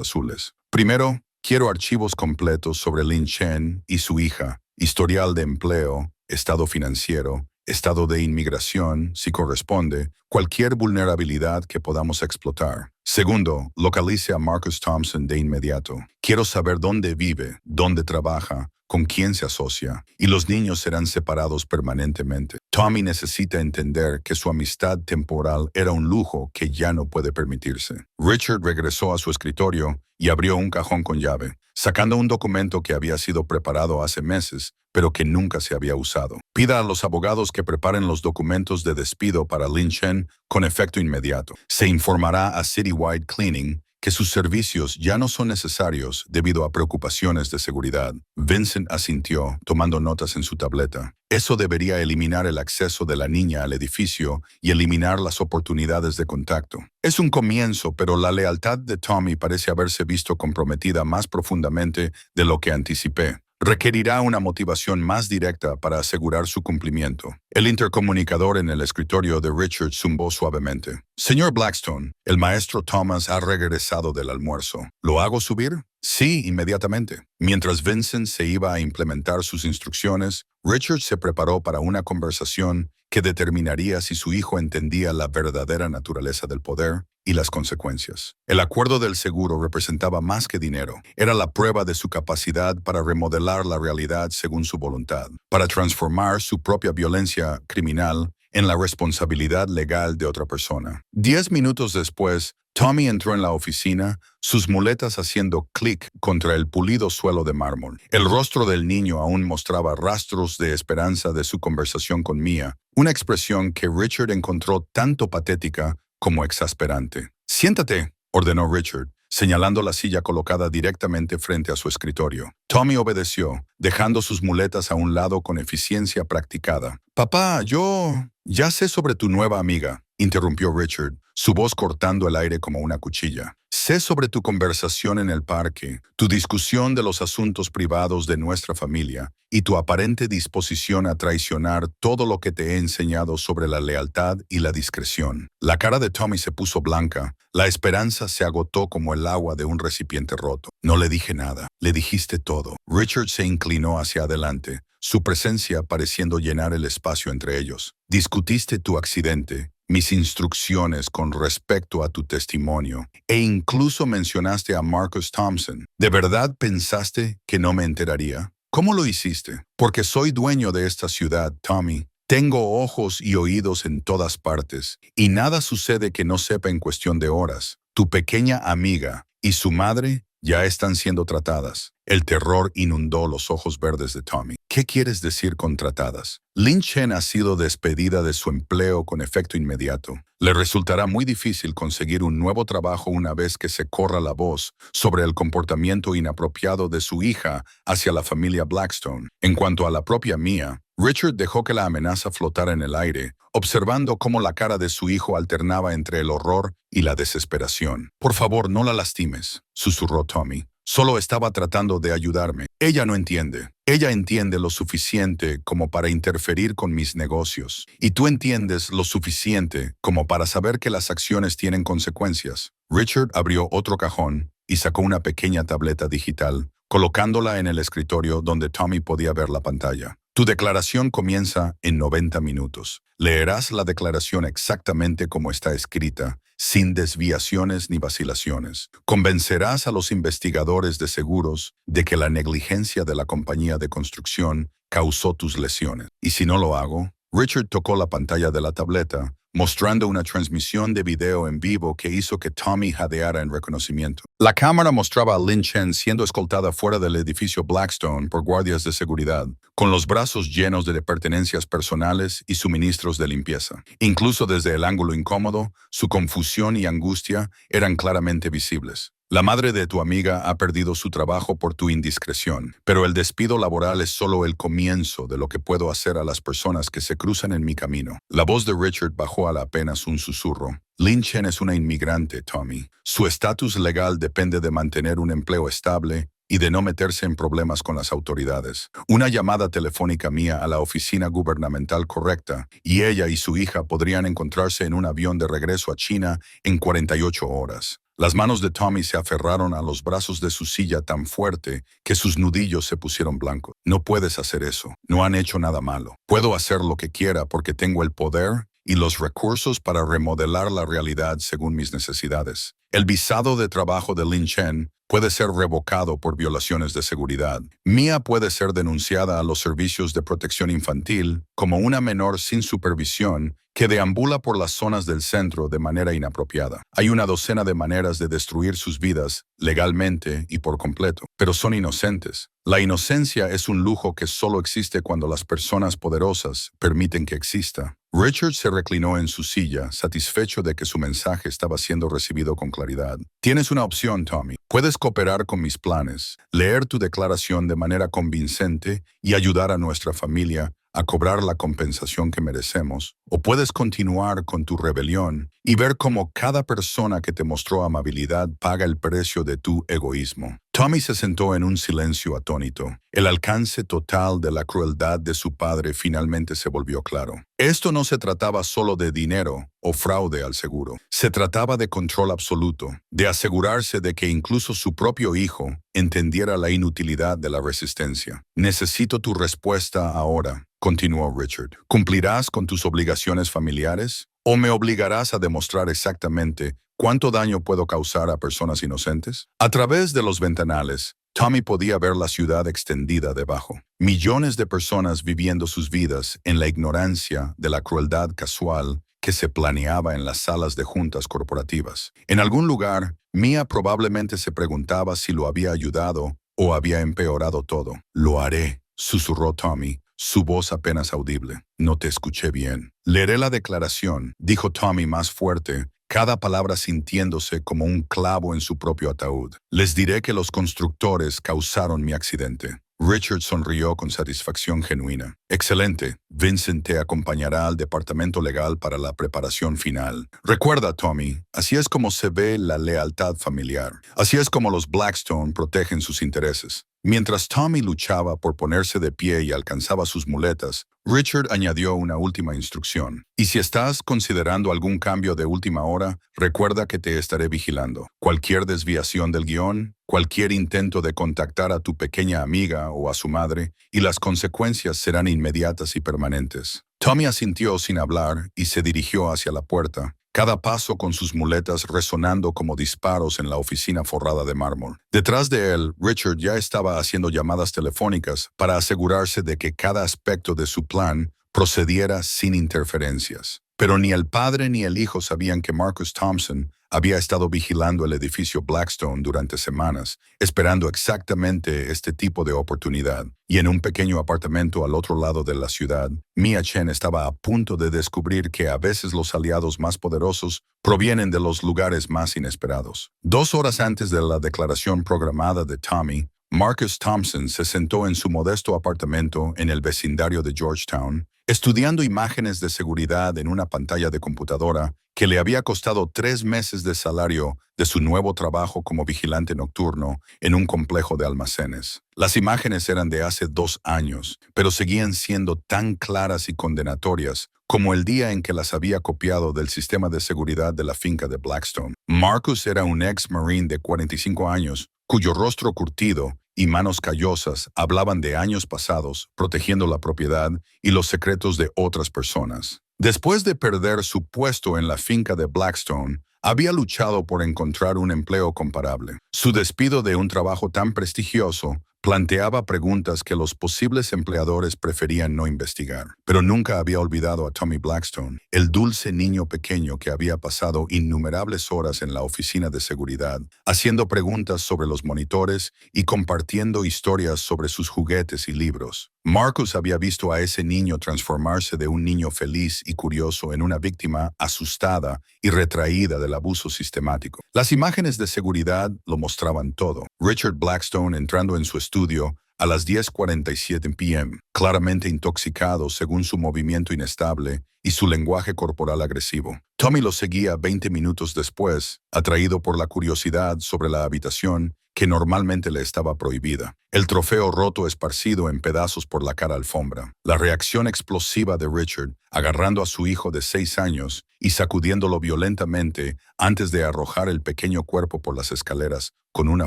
azules. Primero, quiero archivos completos sobre Lin Chen y su hija, historial de empleo, estado financiero, estado de inmigración, si corresponde, cualquier vulnerabilidad que podamos explotar. Segundo, localice a Marcus Thompson de inmediato. Quiero saber dónde vive, dónde trabaja, con quién se asocia, y los niños serán separados permanentemente. Tommy necesita entender que su amistad temporal era un lujo que ya no puede permitirse. Richard regresó a su escritorio y abrió un cajón con llave, sacando un documento que había sido preparado hace meses, pero que nunca se había usado. Pida a los abogados que preparen los documentos de despido para Lin Chen con efecto inmediato. Se informará a Citywide Cleaning que sus servicios ya no son necesarios debido a preocupaciones de seguridad. Vincent asintió, tomando notas en su tableta. Eso debería eliminar el acceso de la niña al edificio y eliminar las oportunidades de contacto. Es un comienzo, pero la lealtad de Tommy parece haberse visto comprometida más profundamente de lo que anticipé. Requerirá una motivación más directa para asegurar su cumplimiento. El intercomunicador en el escritorio de Richard zumbó suavemente. Señor Blackstone, el maestro Thomas ha regresado del almuerzo. ¿Lo hago subir? Sí, inmediatamente. Mientras Vincent se iba a implementar sus instrucciones, Richard se preparó para una conversación que determinaría si su hijo entendía la verdadera naturaleza del poder y las consecuencias. El acuerdo del seguro representaba más que dinero. Era la prueba de su capacidad para remodelar la realidad según su voluntad, para transformar su propia violencia criminal en la responsabilidad legal de otra persona. 10 minutos después, Tommy entró en la oficina, sus muletas haciendo clic contra el pulido suelo de mármol. El rostro del niño aún mostraba rastros de esperanza de su conversación con Mia, una expresión que Richard encontró tanto patética como exasperante. «Siéntate», ordenó Richard, señalando la silla colocada directamente frente a su escritorio. Tommy obedeció, dejando sus muletas a un lado con eficiencia practicada. «Papá, yo ya sé sobre tu nueva amiga», interrumpió Richard, su voz cortando el aire como una cuchilla. «Sé sobre tu conversación en el parque, tu discusión de los asuntos privados de nuestra familia y tu aparente disposición a traicionar todo lo que te he enseñado sobre la lealtad y la discreción». La cara de Tommy se puso blanca, la esperanza se agotó como el agua de un recipiente roto. «No le dije nada, le dijiste todo». Richard se inclinó hacia adelante, su presencia pareciendo llenar el espacio entre ellos. «Discutiste tu accidente, mis instrucciones con respecto a tu testimonio, e incluso mencionaste a Marcus Thompson. ¿De verdad pensaste que no me enteraría? ¿Cómo lo hiciste? Porque soy dueño de esta ciudad, Tommy. Tengo ojos y oídos en todas partes, y nada sucede que no sepa en cuestión de horas. Tu pequeña amiga y su madre ya están siendo tratadas». El terror inundó los ojos verdes de Tommy. «¿Qué quieres decir con tratadas?» «Lin Chen ha sido despedida de su empleo con efecto inmediato. Le resultará muy difícil conseguir un nuevo trabajo una vez que se corra la voz sobre el comportamiento inapropiado de su hija hacia la familia Blackstone. En cuanto a la propia Mia, Richard dejó que la amenaza flotara en el aire, observando cómo la cara de su hijo alternaba entre el horror y la desesperación. «Por favor, no la lastimes», susurró Tommy. «Solo estaba tratando de ayudarme. Ella no entiende. Ella entiende lo suficiente como para interferir con mis negocios. Y tú entiendes lo suficiente como para saber que las acciones tienen consecuencias». Richard abrió otro cajón y sacó una pequeña tableta digital, colocándola en el escritorio donde Tommy podía ver la pantalla. «Tu declaración comienza en 90 minutos. Leerás la declaración exactamente como está escrita, sin desviaciones ni vacilaciones. Convencerás a los investigadores de seguros de que la negligencia de la compañía de construcción causó tus lesiones. Y si no lo hago». Richard tocó la pantalla de la tableta, mostrando una transmisión de video en vivo que hizo que Tommy jadeara en reconocimiento. La cámara mostraba a Lin Chen siendo escoltada fuera del edificio Blackstone por guardias de seguridad, con los brazos llenos de pertenencias personales y suministros de limpieza. Incluso desde el ángulo incómodo, su confusión y angustia eran claramente visibles. «La madre de tu amiga ha perdido su trabajo por tu indiscreción, pero el despido laboral es solo el comienzo de lo que puedo hacer a las personas que se cruzan en mi camino». La voz de Richard bajó a apenas un susurro. «Lin Chen es una inmigrante, Tommy. Su estatus legal depende de mantener un empleo estable y de no meterse en problemas con las autoridades. Una llamada telefónica mía a la oficina gubernamental correcta, y ella y su hija podrían encontrarse en un avión de regreso a China en 48 horas. Las manos de Tommy se aferraron a los brazos de su silla tan fuerte que sus nudillos se pusieron blancos. «No puedes hacer eso. No han hecho nada malo. Puedo hacer lo que quiera porque tengo el poder y los recursos para remodelar la realidad según mis necesidades. El visado de trabajo de Lin Chen puede ser revocado por violaciones de seguridad. Mia puede ser denunciada a los servicios de protección infantil como una menor sin supervisión que deambula por las zonas del centro de manera inapropiada. Hay una docena de maneras de destruir sus vidas legalmente y por completo, pero son inocentes. La inocencia es un lujo que solo existe cuando las personas poderosas permiten que exista». Richard se reclinó en su silla, satisfecho de que su mensaje estaba siendo recibido con claridad. Tienes una opción, Tommy. Puedes cooperar con mis planes, leer tu declaración de manera convincente y ayudar a nuestra familia a cobrar la compensación que merecemos, o puedes continuar con tu rebelión y ver cómo cada persona que te mostró amabilidad paga el precio de tu egoísmo. Tommy se sentó en un silencio atónito. El alcance total de la crueldad de su padre finalmente se volvió claro. Esto no se trataba solo de dinero o fraude al seguro. Se trataba de control absoluto, de asegurarse de que incluso su propio hijo entendiera la inutilidad de la resistencia. Necesito tu respuesta ahora, continuó Richard. ¿Cumplirás con tus obligaciones familiares? ¿O me obligarás a demostrar exactamente cuánto daño puedo causar a personas inocentes? A través de los ventanales, Tommy podía ver la ciudad extendida debajo. Millones de personas viviendo sus vidas en la ignorancia de la crueldad casual que se planeaba en las salas de juntas corporativas. En algún lugar, Mia probablemente se preguntaba si lo había ayudado o había empeorado todo. Lo haré, susurró Tommy, su voz apenas audible. No te escuché bien. Leeré la declaración, dijo Tommy más fuerte, cada palabra sintiéndose como un clavo en su propio ataúd. Les diré que los constructores causaron mi accidente. Richard sonrió con satisfacción genuina. Excelente. Vincent te acompañará al departamento legal para la preparación final. Recuerda, Tommy, así es como se ve la lealtad familiar. Así es como los Blackstone protegen sus intereses. Mientras Tommy luchaba por ponerse de pie y alcanzaba sus muletas, Richard añadió una última instrucción. Y si estás considerando algún cambio de última hora, recuerda que te estaré vigilando. Cualquier desviación del guión, cualquier intento de contactar a tu pequeña amiga o a su madre, y las consecuencias serán inmediatas y permanentes. Tommy asintió sin hablar y se dirigió hacia la puerta, cada paso con sus muletas resonando como disparos en la oficina forrada de mármol. Detrás de él, Richard ya estaba haciendo llamadas telefónicas para asegurarse de que cada aspecto de su plan procediera sin interferencias. Pero ni el padre ni el hijo sabían que Marcus Thompson había estado vigilando el edificio Blackstone durante semanas, esperando exactamente este tipo de oportunidad. Y en un pequeño apartamento al otro lado de la ciudad, Mia Chen estaba a punto de descubrir que a veces los aliados más poderosos provienen de los lugares más inesperados. 2 horas antes de la declaración programada de Tommy, Marcus Thompson se sentó en su modesto apartamento en el vecindario de Georgetown, estudiando imágenes de seguridad en una pantalla de computadora que le había costado 3 meses de salario de su nuevo trabajo como vigilante nocturno en un complejo de almacenes. Las imágenes eran de hace 2 años, pero seguían siendo tan claras y condenatorias como el día en que las había copiado del sistema de seguridad de la finca de Blackstone. Marcus era un ex-marine de 45 años, cuyo rostro curtido y manos callosas hablaban de años pasados, protegiendo la propiedad y los secretos de otras personas. Después de perder su puesto en la finca de Blackstone, había luchado por encontrar un empleo comparable. Su despido de un trabajo tan prestigioso planteaba preguntas que los posibles empleadores preferían no investigar. Pero nunca había olvidado a Tommy Blackstone, el dulce niño pequeño que había pasado innumerables horas en la oficina de seguridad, haciendo preguntas sobre los monitores y compartiendo historias sobre sus juguetes y libros. Marcus había visto a ese niño transformarse de un niño feliz y curioso en una víctima asustada y retraída del abuso sistemático. Las imágenes de seguridad lo mostraban todo. Richard Blackstone entrando en su estudio a las 10:47 p.m., claramente intoxicado según su movimiento inestable y su lenguaje corporal agresivo. Tommy lo seguía 20 minutos después, atraído por la curiosidad sobre la habitación que normalmente le estaba prohibida. El trofeo roto esparcido en pedazos por la cara alfombra. La reacción explosiva de Richard, agarrando a su hijo de 6 años y sacudiéndolo violentamente antes de arrojar el pequeño cuerpo por las escaleras con una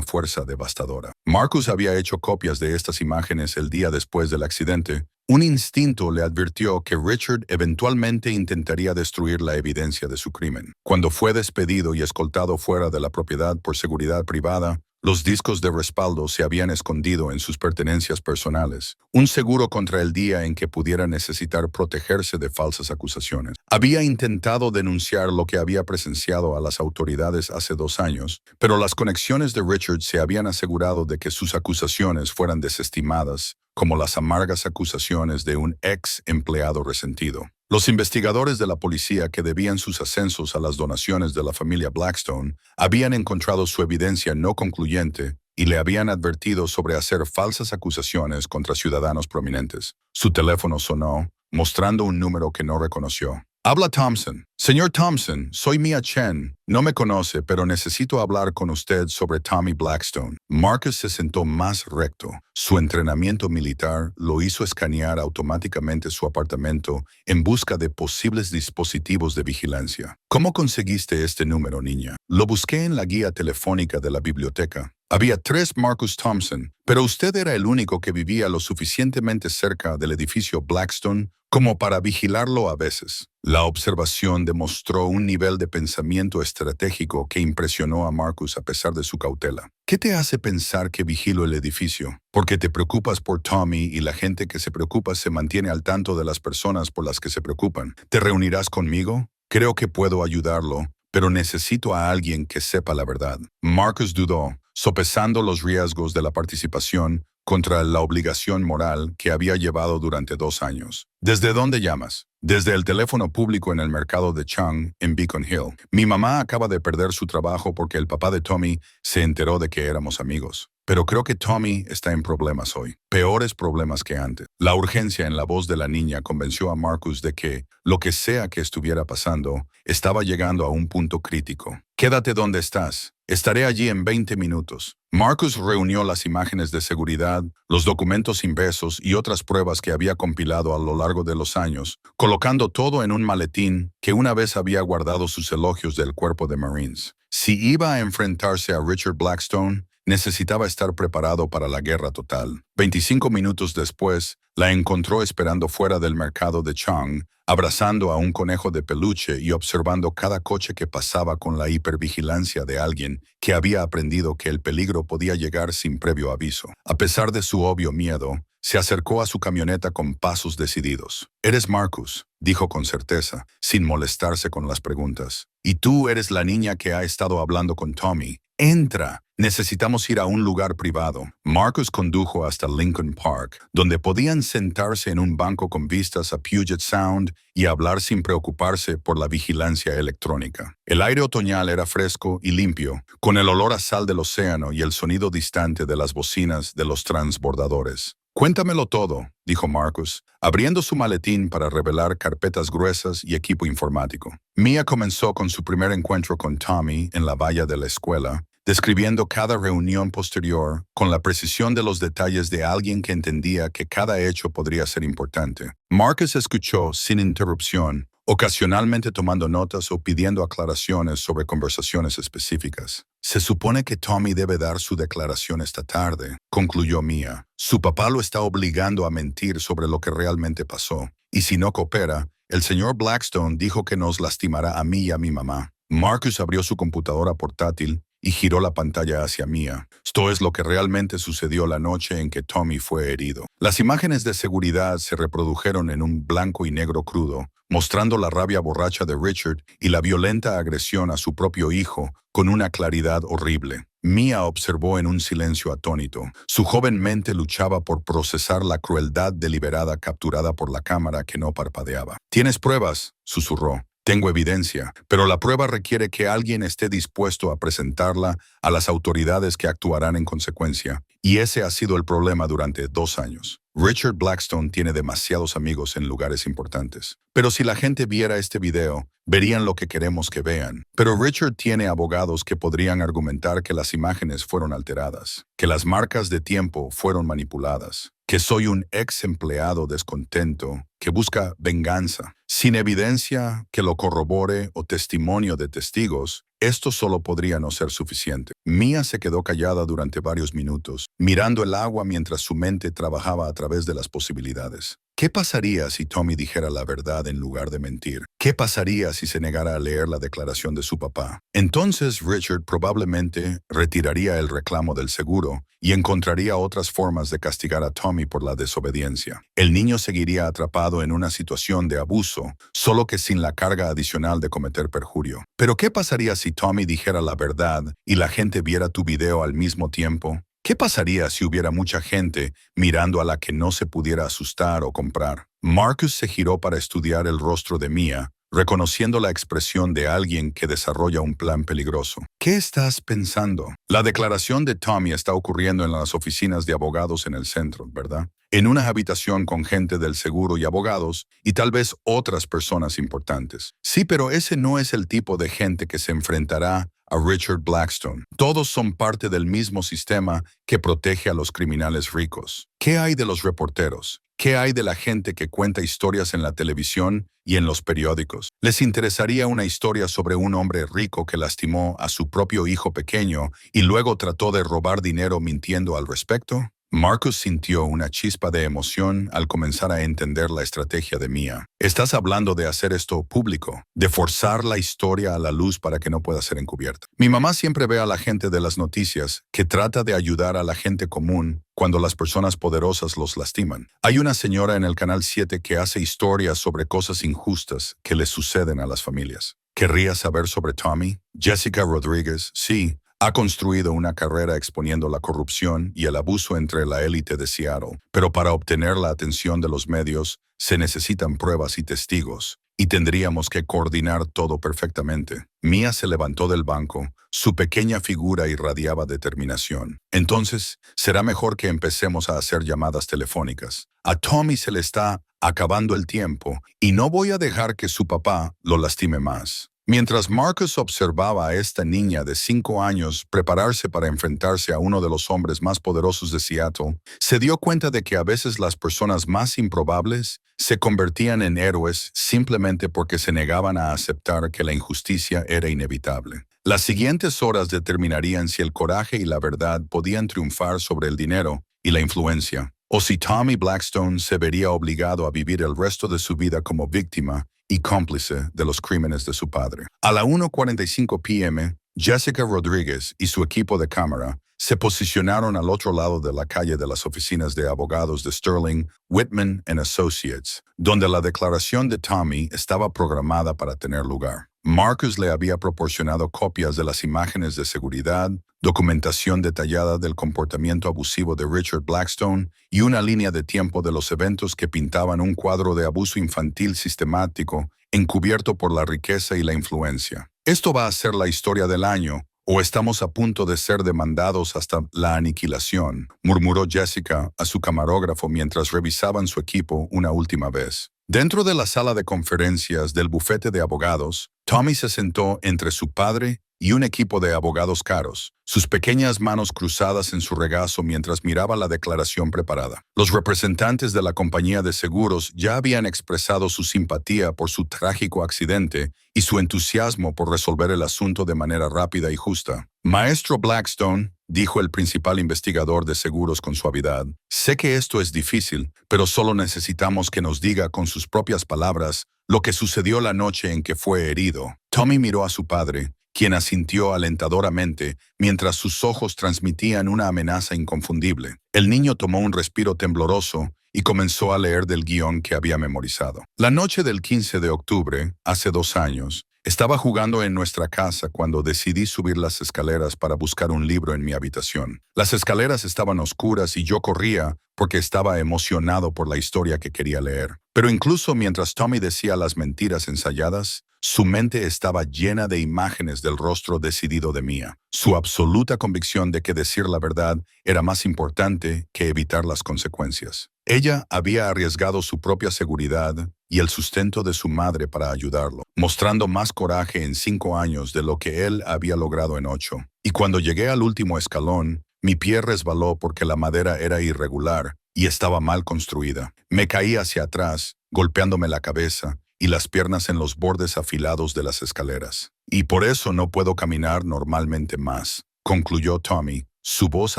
fuerza devastadora. Marcus había hecho copias de estas imágenes el día después del accidente. Un instinto le advirtió que Richard eventualmente intentaría destruir la evidencia de su crimen. Cuando fue despedido y escoltado fuera de la propiedad por seguridad privada, los discos de respaldo se habían escondido en sus pertenencias personales, un seguro contra el día en que pudiera necesitar protegerse de falsas acusaciones. Había intentado denunciar lo que había presenciado a las autoridades hace 2 años, pero las conexiones de Richard se habían asegurado de que sus acusaciones fueran desestimadas como las amargas acusaciones de un ex empleado resentido. Los investigadores de la policía que debían sus ascensos a las donaciones de la familia Blackstone habían encontrado su evidencia no concluyente y le habían advertido sobre hacer falsas acusaciones contra ciudadanos prominentes. Su teléfono sonó, mostrando un número que no reconoció. Habla Thompson. Señor Thompson, soy Mia Chen. No me conoce, pero necesito hablar con usted sobre Tommy Blackstone. Marcus se sentó más recto. Su entrenamiento militar lo hizo escanear automáticamente su apartamento en busca de posibles dispositivos de vigilancia. ¿Cómo conseguiste este número, niña? Lo busqué en la guía telefónica de la biblioteca. Había 3 Marcus Thompson, pero usted era el único que vivía lo suficientemente cerca del edificio Blackstone como para vigilarlo a veces. La observación demostró un nivel de pensamiento estratégico que impresionó a Marcus a pesar de su cautela. ¿Qué te hace pensar que vigilo el edificio? Porque te preocupas por Tommy y la gente que se preocupa se mantiene al tanto de las personas por las que se preocupan. ¿Te reunirás conmigo? Creo que puedo ayudarlo, pero necesito a alguien que sepa la verdad. Marcus dudó, sopesando los riesgos de la participación contra la obligación moral que había llevado durante 2 años. ¿Desde dónde llamas? Desde el teléfono público en el mercado de Chang, en Beacon Hill. Mi mamá acaba de perder su trabajo porque el papá de Tommy se enteró de que éramos amigos. Pero creo que Tommy está en problemas hoy, peores problemas que antes. La urgencia en la voz de la niña convenció a Marcus de que, lo que sea que estuviera pasando, estaba llegando a un punto crítico. Quédate donde estás. Estaré allí en 20 minutos. Marcus reunió las imágenes de seguridad, los documentos impresos y otras pruebas que había compilado a lo largo de los años, colocando todo en un maletín que una vez había guardado sus elogios del cuerpo de Marines. Si iba a enfrentarse a Richard Blackstone, necesitaba estar preparado para la guerra total. 25 minutos después, la encontró esperando fuera del mercado de Chang, abrazando a un conejo de peluche y observando cada coche que pasaba con la hipervigilancia de alguien que había aprendido que el peligro podía llegar sin previo aviso. A pesar de su obvio miedo, se acercó a su camioneta con pasos decididos. «Eres Marcus», dijo con certeza, sin molestarse con las preguntas. «Y tú eres la niña que ha estado hablando con Tommy. Entra. Necesitamos ir a un lugar privado». Marcus condujo hasta Lincoln Park, donde podían sentarse en un banco con vistas a Puget Sound y hablar sin preocuparse por la vigilancia electrónica. El aire otoñal era fresco y limpio, con el olor a sal del océano y el sonido distante de las bocinas de los transbordadores. «Cuéntamelo todo», dijo Marcus, abriendo su maletín para revelar carpetas gruesas y equipo informático. Mia comenzó con su primer encuentro con Tommy en la valla de la escuela, describiendo cada reunión posterior con la precisión de los detalles de alguien que entendía que cada hecho podría ser importante. Marcus escuchó sin interrupción, ocasionalmente tomando notas o pidiendo aclaraciones sobre conversaciones específicas. «Se supone que Tommy debe dar su declaración esta tarde», concluyó Mia. «Su papá lo está obligando a mentir sobre lo que realmente pasó, y si no coopera, el señor Blackstone dijo que nos lastimará a mí y a mi mamá». Marcus abrió su computadora portátil y giró la pantalla hacia Mia. «Esto es lo que realmente sucedió la noche en que Tommy fue herido». Las imágenes de seguridad se reprodujeron en un blanco y negro crudo, mostrando la rabia borracha de Richard y la violenta agresión a su propio hijo con una claridad horrible. Mia observó en un silencio atónito. Su joven mente luchaba por procesar la crueldad deliberada capturada por la cámara que no parpadeaba. «¿Tienes pruebas?», susurró. «Tengo evidencia, pero la prueba requiere que alguien esté dispuesto a presentarla a las autoridades que actuarán en consecuencia. Y ese ha sido el problema durante 2 años. Richard Blackstone tiene demasiados amigos en lugares importantes. Pero si la gente viera este video, verían lo que queremos que vean. Pero Richard tiene abogados que podrían argumentar que las imágenes fueron alteradas, que las marcas de tiempo fueron manipuladas, que soy un ex empleado descontento que busca venganza. Sin evidencia que lo corrobore o testimonio de testigos, esto solo podría no ser suficiente». Mia se quedó callada durante varios minutos, mirando el agua mientras su mente trabajaba a través de las posibilidades. ¿Qué pasaría si Tommy dijera la verdad en lugar de mentir? ¿Qué pasaría si se negara a leer la declaración de su papá? Entonces Richard probablemente retiraría el reclamo del seguro y encontraría otras formas de castigar a Tommy por la desobediencia. El niño seguiría atrapado en una situación de abuso, solo que sin la carga adicional de cometer perjurio. Pero ¿qué pasaría si Tommy dijera la verdad y la gente viera tu video al mismo tiempo? ¿Qué pasaría si hubiera mucha gente mirando a la que no se pudiera asustar o comprar? Marcus se giró para estudiar el rostro de Mia, reconociendo la expresión de alguien que desarrolla un plan peligroso. ¿Qué estás pensando? La declaración de Tommy está ocurriendo en las oficinas de abogados en el centro, ¿verdad? En una habitación con gente del seguro y abogados, y tal vez otras personas importantes. Sí, pero ese no es el tipo de gente que se enfrentará a Richard Blackstone. Todos son parte del mismo sistema que protege a los criminales ricos. ¿Qué hay de los reporteros? ¿Qué hay de la gente que cuenta historias en la televisión y en los periódicos? ¿Les interesaría una historia sobre un hombre rico que lastimó a su propio hijo pequeño y luego trató de robar dinero mintiendo al respecto? Marcus sintió una chispa de emoción al comenzar a entender la estrategia de Mia. Estás hablando de hacer esto público, de forzar la historia a la luz para que no pueda ser encubierta. Mi mamá siempre ve a la gente de las noticias que trata de ayudar a la gente común cuando las personas poderosas los lastiman. Hay una señora en el Canal 7 que hace historias sobre cosas injustas que le suceden a las familias. ¿Querrías saber sobre Tommy? Jessica Rodríguez, sí. Ha construido una carrera exponiendo la corrupción y el abuso entre la élite de Seattle, pero para obtener la atención de los medios se necesitan pruebas y testigos, y tendríamos que coordinar todo perfectamente. Mia se levantó del banco, su pequeña figura irradiaba determinación. Entonces, será mejor que empecemos a hacer llamadas telefónicas. A Tommy se le está acabando el tiempo, y no voy a dejar que su papá lo lastime más. Mientras Marcus observaba a esta niña de 5 años prepararse para enfrentarse a uno de los hombres más poderosos de Seattle, se dio cuenta de que a veces las personas más improbables se convertían en héroes simplemente porque se negaban a aceptar que la injusticia era inevitable. Las siguientes horas determinarían si el coraje y la verdad podían triunfar sobre el dinero y la influencia, o si Tommy Blackstone se vería obligado a vivir el resto de su vida como víctima y cómplice de los crímenes de su padre. A la 1:45 p.m., Jessica Rodríguez y su equipo de cámara se posicionaron al otro lado de la calle de las oficinas de abogados de Sterling, Whitman and Associates, donde la declaración de Tommy estaba programada para tener lugar. Marcus le había proporcionado copias de las imágenes de seguridad, documentación detallada del comportamiento abusivo de Richard Blackstone y una línea de tiempo de los eventos que pintaban un cuadro de abuso infantil sistemático encubierto por la riqueza y la influencia. Esto va a ser la historia del año, o estamos a punto de ser demandados hasta la aniquilación, murmuró Jessica a su camarógrafo mientras revisaban su equipo una última vez. Dentro de la sala de conferencias del bufete de abogados, Tommy se sentó entre su padre y un equipo de abogados caros, sus pequeñas manos cruzadas en su regazo mientras miraba la declaración preparada. Los representantes de la compañía de seguros ya habían expresado su simpatía por su trágico accidente y su entusiasmo por resolver el asunto de manera rápida y justa. Maestro Blackstone, dijo el principal investigador de seguros con suavidad, sé que esto es difícil, pero solo necesitamos que nos diga con sus propias palabras lo que sucedió la noche en que fue herido. Tommy miró a su padre, quien asintió alentadoramente mientras sus ojos transmitían una amenaza inconfundible. El niño tomó un respiro tembloroso y comenzó a leer del guión que había memorizado. La noche del 15 de octubre, hace 2 años, estaba jugando en nuestra casa cuando decidí subir las escaleras para buscar un libro en mi habitación. Las escaleras estaban oscuras y yo corría porque estaba emocionado por la historia que quería leer. Pero incluso mientras Tommy decía las mentiras ensayadas, su mente estaba llena de imágenes del rostro decidido de Mia, su absoluta convicción de que decir la verdad era más importante que evitar las consecuencias. Ella había arriesgado su propia seguridad y el sustento de su madre para ayudarlo, mostrando más coraje en 5 años de lo que él había logrado en 8. Y cuando llegué al último escalón, mi pie resbaló porque la madera era irregular y estaba mal construida. Me caí hacia atrás, golpeándome la cabeza y las piernas en los bordes afilados de las escaleras. Y por eso no puedo caminar normalmente más, concluyó Tommy, su voz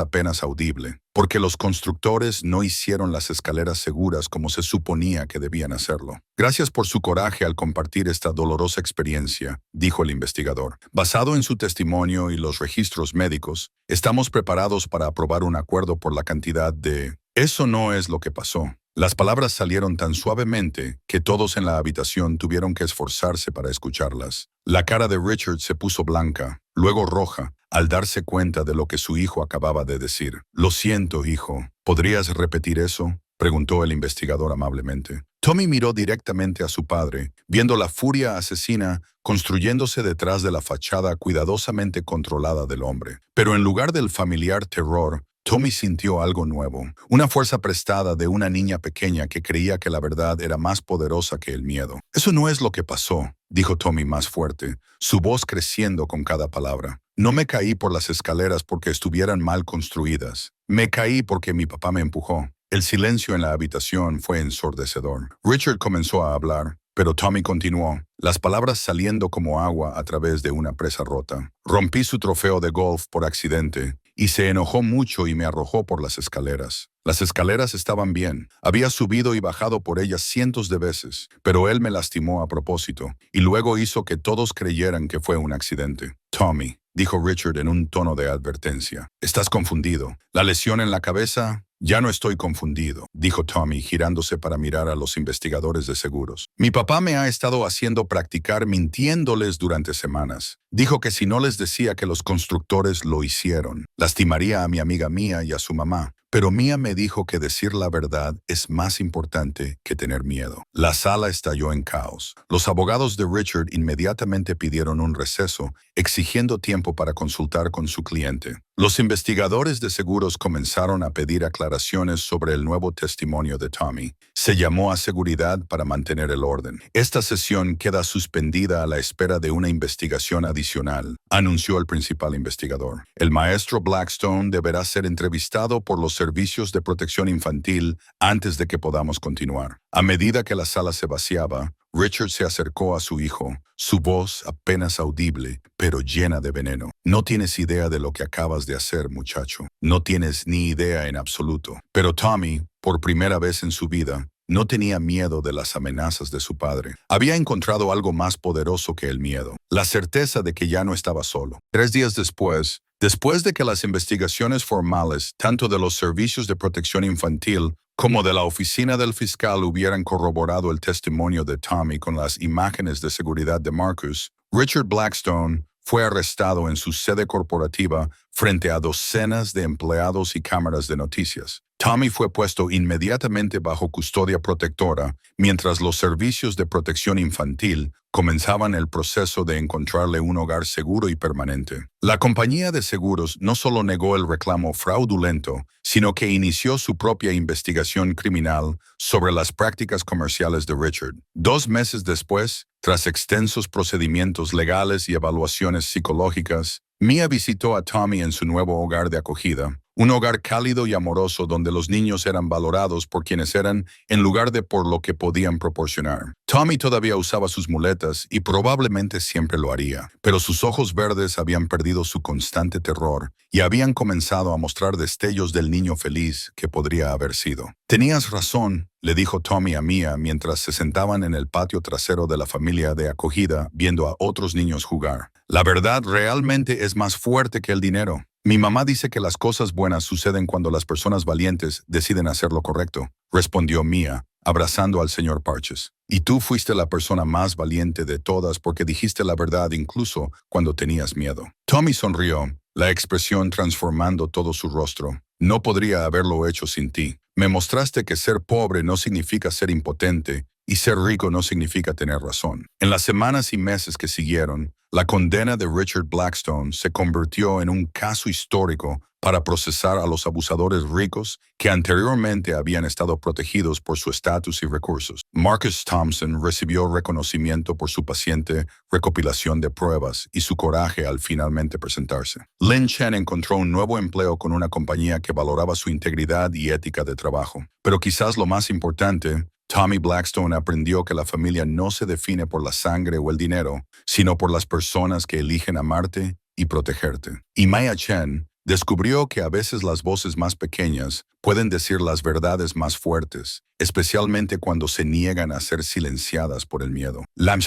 apenas audible, porque los constructores no hicieron las escaleras seguras como se suponía que debían hacerlo. Gracias por su coraje al compartir esta dolorosa experiencia, dijo el investigador. Basado en su testimonio y los registros médicos, estamos preparados para aprobar un acuerdo por la cantidad de... Eso no es lo que pasó. Las palabras salieron tan suavemente que todos en la habitación tuvieron que esforzarse para escucharlas. La cara de Richard se puso blanca, luego roja, al darse cuenta de lo que su hijo acababa de decir. «Lo siento, hijo. ¿Podrías repetir eso?», preguntó el investigador amablemente. Tommy miró directamente a su padre, viendo la furia asesina construyéndose detrás de la fachada cuidadosamente controlada del hombre. Pero en lugar del familiar terror, Tommy sintió algo nuevo, una fuerza prestada de una niña pequeña que creía que la verdad era más poderosa que el miedo. «Eso no es lo que pasó», dijo Tommy más fuerte, su voz creciendo con cada palabra. «No me caí por las escaleras porque estuvieran mal construidas. Me caí porque mi papá me empujó». El silencio en la habitación fue ensordecedor. Richard comenzó a hablar, pero Tommy continuó, las palabras saliendo como agua a través de una presa rota. «Rompí su trofeo de golf por accidente, y se enojó mucho y me arrojó por las escaleras. Las escaleras estaban bien. Había subido y bajado por ellas cientos de veces, pero él me lastimó a propósito, y luego hizo que todos creyeran que fue un accidente». «Tommy», dijo Richard en un tono de advertencia, «estás confundido. La lesión en la cabeza...». «Ya no estoy confundido», dijo Tommy, girándose para mirar a los investigadores de seguros. «Mi papá me ha estado haciendo practicar mintiéndoles durante semanas. Dijo que si no les decía que los constructores lo hicieron, lastimaría a mi amiga Mia y a su mamá. Pero Mia me dijo que decir la verdad es más importante que tener miedo». La sala estalló en caos. Los abogados de Richard inmediatamente pidieron un receso, exigiendo tiempo para consultar con su cliente. Los investigadores de seguros comenzaron a pedir aclaraciones sobre el nuevo testimonio de Tommy. Se llamó a seguridad para mantener el orden. «Esta sesión queda suspendida a la espera de una investigación adicional», anunció el principal investigador. «El maestro Blackstone deberá ser entrevistado por los servicios de protección infantil antes de que podamos continuar». A medida que la sala se vaciaba, Richard se acercó a su hijo, su voz apenas audible, pero llena de veneno. «No tienes idea de lo que acabas de hacer, muchacho. No tienes ni idea en absoluto». Pero Tommy, por primera vez en su vida, no tenía miedo de las amenazas de su padre. Había encontrado algo más poderoso que el miedo, la certeza de que ya no estaba solo. 3 días después de que las investigaciones formales, tanto de los servicios de protección infantil como de la oficina del fiscal hubieran corroborado el testimonio de Tommy con las imágenes de seguridad de Marcus, Richard Blackstone fue arrestado en su sede corporativa frente a docenas de empleados y cámaras de noticias. Tommy fue puesto inmediatamente bajo custodia protectora, mientras los servicios de protección infantil comenzaban el proceso de encontrarle un hogar seguro y permanente. La compañía de seguros no solo negó el reclamo fraudulento, sino que inició su propia investigación criminal sobre las prácticas comerciales de Richard. 2 meses después, tras extensos procedimientos legales y evaluaciones psicológicas, Mia visitó a Tommy en su nuevo hogar de acogida, un hogar cálido y amoroso donde los niños eran valorados por quienes eran en lugar de por lo que podían proporcionar. Tommy todavía usaba sus muletas y probablemente siempre lo haría, pero sus ojos verdes habían perdido su constante terror y habían comenzado a mostrar destellos del niño feliz que podría haber sido. «Tenías razón», le dijo Tommy a Mia mientras se sentaban en el patio trasero de la familia de acogida viendo a otros niños jugar. «La verdad realmente es más fuerte que el dinero. Mi mamá dice que las cosas buenas suceden cuando las personas valientes deciden hacer lo correcto», respondió Mia, abrazando al señor Parches. «Y tú fuiste la persona más valiente de todas porque dijiste la verdad incluso cuando tenías miedo». Tommy sonrió, la expresión transformando todo su rostro. «No podría haberlo hecho sin ti. Me mostraste que ser pobre no significa ser impotente y ser rico no significa tener razón». En las semanas y meses que siguieron, la condena de Richard Blackstone se convirtió en un caso histórico para procesar a los abusadores ricos que anteriormente habían estado protegidos por su estatus y recursos. Marcus Thompson recibió reconocimiento por su paciente recopilación de pruebas y su coraje al finalmente presentarse. Lin Chen encontró un nuevo empleo con una compañía que valoraba su integridad y ética de trabajo. Pero quizás lo más importante, Tommy Blackstone aprendió que la familia no se define por la sangre o el dinero, sino por las personas que eligen amarte y protegerte. Y Maya Chen descubrió que a veces las voces más pequeñas pueden decir las verdades más fuertes, especialmente cuando se niegan a ser silenciadas por el miedo. La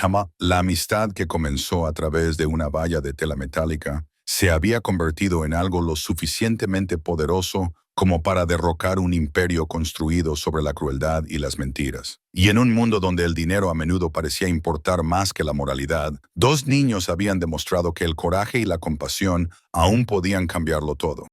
amistad que comenzó a través de una valla de tela metálica se había convertido en algo lo suficientemente poderoso como para derrocar un imperio construido sobre la crueldad y las mentiras. Y en un mundo donde el dinero a menudo parecía importar más que la moralidad, dos niños habían demostrado que el coraje y la compasión aún podían cambiarlo todo.